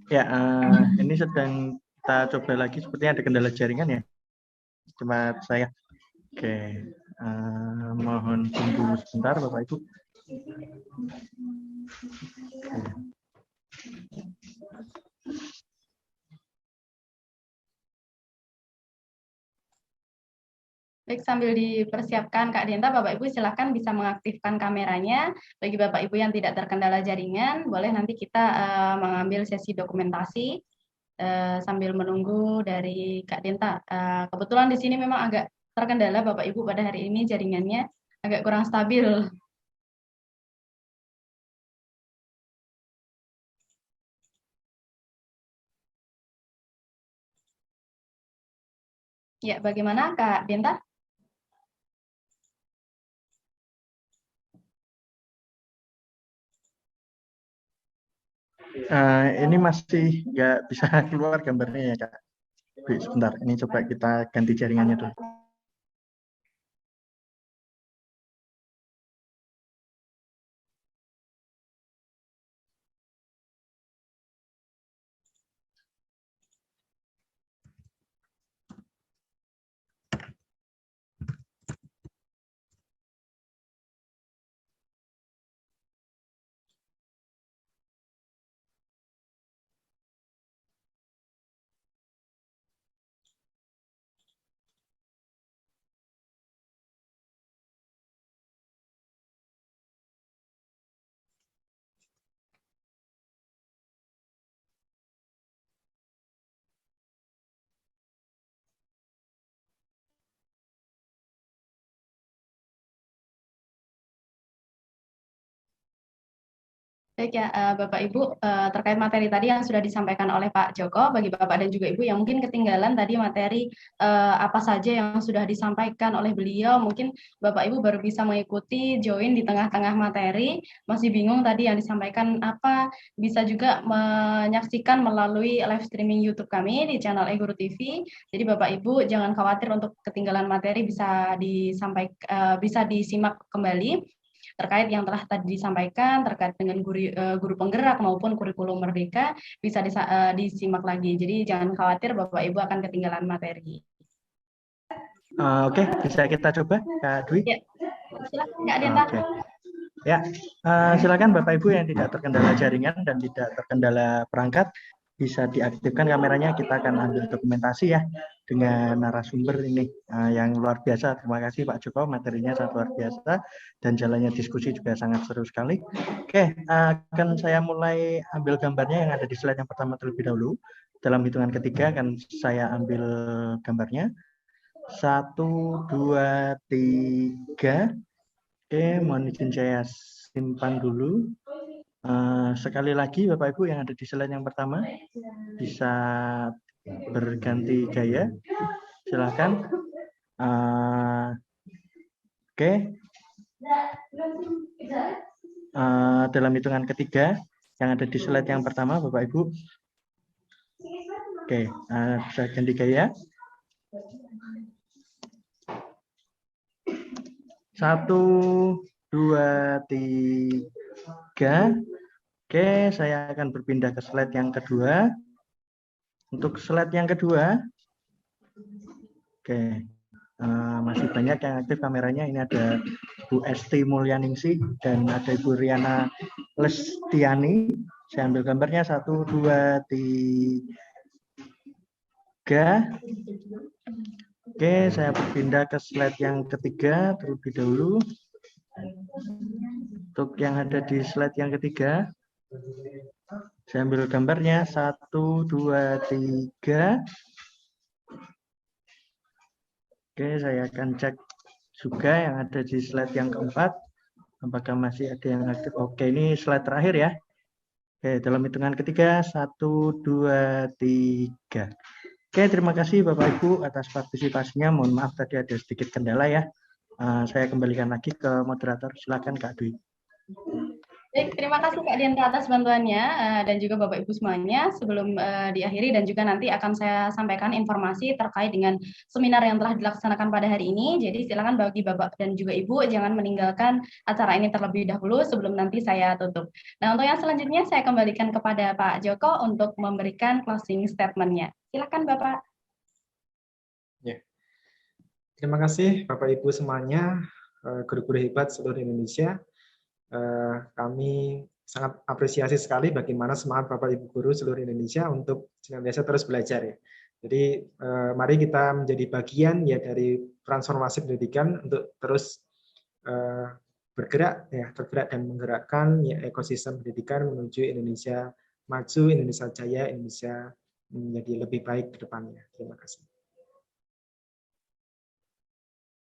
Ya, ini sedang kita coba lagi, sepertinya ada kendala jaringan ya. Cepat saya. Oke, mohon tunggu sebentar Bapak Ibu. Baik, sambil dipersiapkan Kak Denta, Bapak Ibu silakan bisa mengaktifkan kameranya. Bagi Bapak Ibu yang tidak terkendala jaringan, boleh nanti kita mengambil sesi dokumentasi sambil menunggu dari Kak Denta. Kebetulan di sini memang agak terkendala Bapak Ibu pada hari ini jaringannya agak kurang stabil. Ya, bagaimana Kak Denta? Ini masih nggak bisa keluar gambarnya ya Kak. Sebentar, ini coba kita ganti jaringannya dulu. Baik ya, Bapak Ibu, terkait materi tadi yang sudah disampaikan oleh Pak Joko, bagi Bapak dan juga Ibu yang mungkin ketinggalan tadi materi apa saja yang sudah disampaikan oleh beliau, mungkin Bapak Ibu baru bisa mengikuti join di tengah-tengah materi, masih bingung tadi yang disampaikan apa, bisa juga menyaksikan melalui live streaming YouTube kami di channel eGuru TV. Jadi Bapak Ibu jangan khawatir untuk ketinggalan materi, bisa bisa disimak kembali terkait yang telah tadi disampaikan terkait dengan guru penggerak maupun kurikulum merdeka bisa disimak lagi. Jadi jangan khawatir Bapak Ibu akan ketinggalan materi. Oke, bisa kita coba Kak Dwi? Ya, silakan Kak Denta. Ya, silakan Bapak Ibu yang tidak terkendala jaringan dan tidak terkendala perangkat bisa diaktifkan kameranya. Kita akan ambil dokumentasi ya dengan narasumber ini yang luar biasa. Terima kasih Pak Joko, materinya sangat luar biasa dan jalannya diskusi juga sangat seru sekali. Oke, akan saya mulai ambil gambarnya yang ada di slide yang pertama terlebih dahulu. Dalam hitungan ketiga akan saya ambil gambarnya. 1, 2, 3. Oke, mohon izin saya simpan dulu. Sekali lagi Bapak Ibu yang ada di slide yang pertama bisa berganti gaya. Silakan. Oke. Dalam hitungan ketiga yang ada di slide yang pertama Bapak Ibu. Oke, bisa ganti gaya. 1, 2, 3. Oke, saya akan berpindah ke slide yang kedua. Untuk slide yang kedua, oke, masih banyak yang aktif kameranya. Ini ada Bu Esti Mulyaningsih dan ada Ibu Riana Lestiani. Saya ambil gambarnya 1, 2, 3. Oke, saya berpindah ke slide yang ketiga terlebih dahulu. Untuk yang ada di slide yang ketiga, saya ambil gambarnya 1, 2, 3. Oke, saya akan cek juga yang ada di slide yang keempat. Apakah masih ada yang aktif? Oke, ini slide terakhir ya. Oke, dalam hitungan ketiga, 1, 2, 3. Oke, terima kasih Bapak Ibu atas partisipasinya. Mohon maaf tadi ada sedikit kendala ya. Saya kembalikan lagi ke moderator. Silakan Kak Dwi. Baik, terima kasih Kak Dianra atas bantuannya dan juga Bapak Ibu semuanya. Sebelum diakhiri dan juga nanti akan saya sampaikan informasi terkait dengan seminar yang telah dilaksanakan pada hari ini. Jadi silakan bagi Bapak dan juga Ibu jangan meninggalkan acara ini terlebih dahulu sebelum nanti saya tutup. Nah, untuk yang selanjutnya saya kembalikan kepada Pak Joko untuk memberikan closing statement-nya. Silakan Bapak. Ya. Terima kasih Bapak Ibu semuanya, guru-guru hebat seluruh Indonesia. Kami sangat apresiasi sekali bagaimana semangat Bapak Ibu guru seluruh Indonesia untuk senantiasa terus belajar ya. Jadi mari kita menjadi bagian ya dari transformasi pendidikan untuk terus bergerak dan menggerakkan ya ekosistem pendidikan menuju Indonesia maju, Indonesia jaya, Indonesia menjadi lebih baik ke depannya. Terima kasih.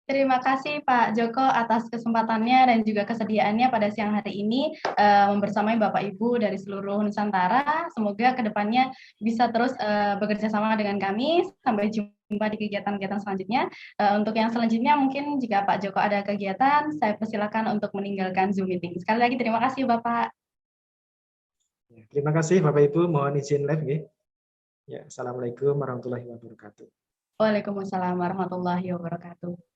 Terima kasih Pak Joko atas kesempatannya dan juga kesediaannya pada siang hari ini membersamai Bapak Ibu dari seluruh Nusantara. Semoga kedepannya bisa terus bekerja sama dengan kami. Sampai jumpa di kegiatan-kegiatan selanjutnya. Untuk yang selanjutnya mungkin jika Pak Joko ada kegiatan, saya persilakan untuk meninggalkan Zoom meeting. Sekali lagi terima kasih Bapak. Terima kasih Bapak Ibu. Mohon izin live ya. Ya, Assalamualaikum warahmatullahi wabarakatuh. Waalaikumsalam warahmatullahi wabarakatuh.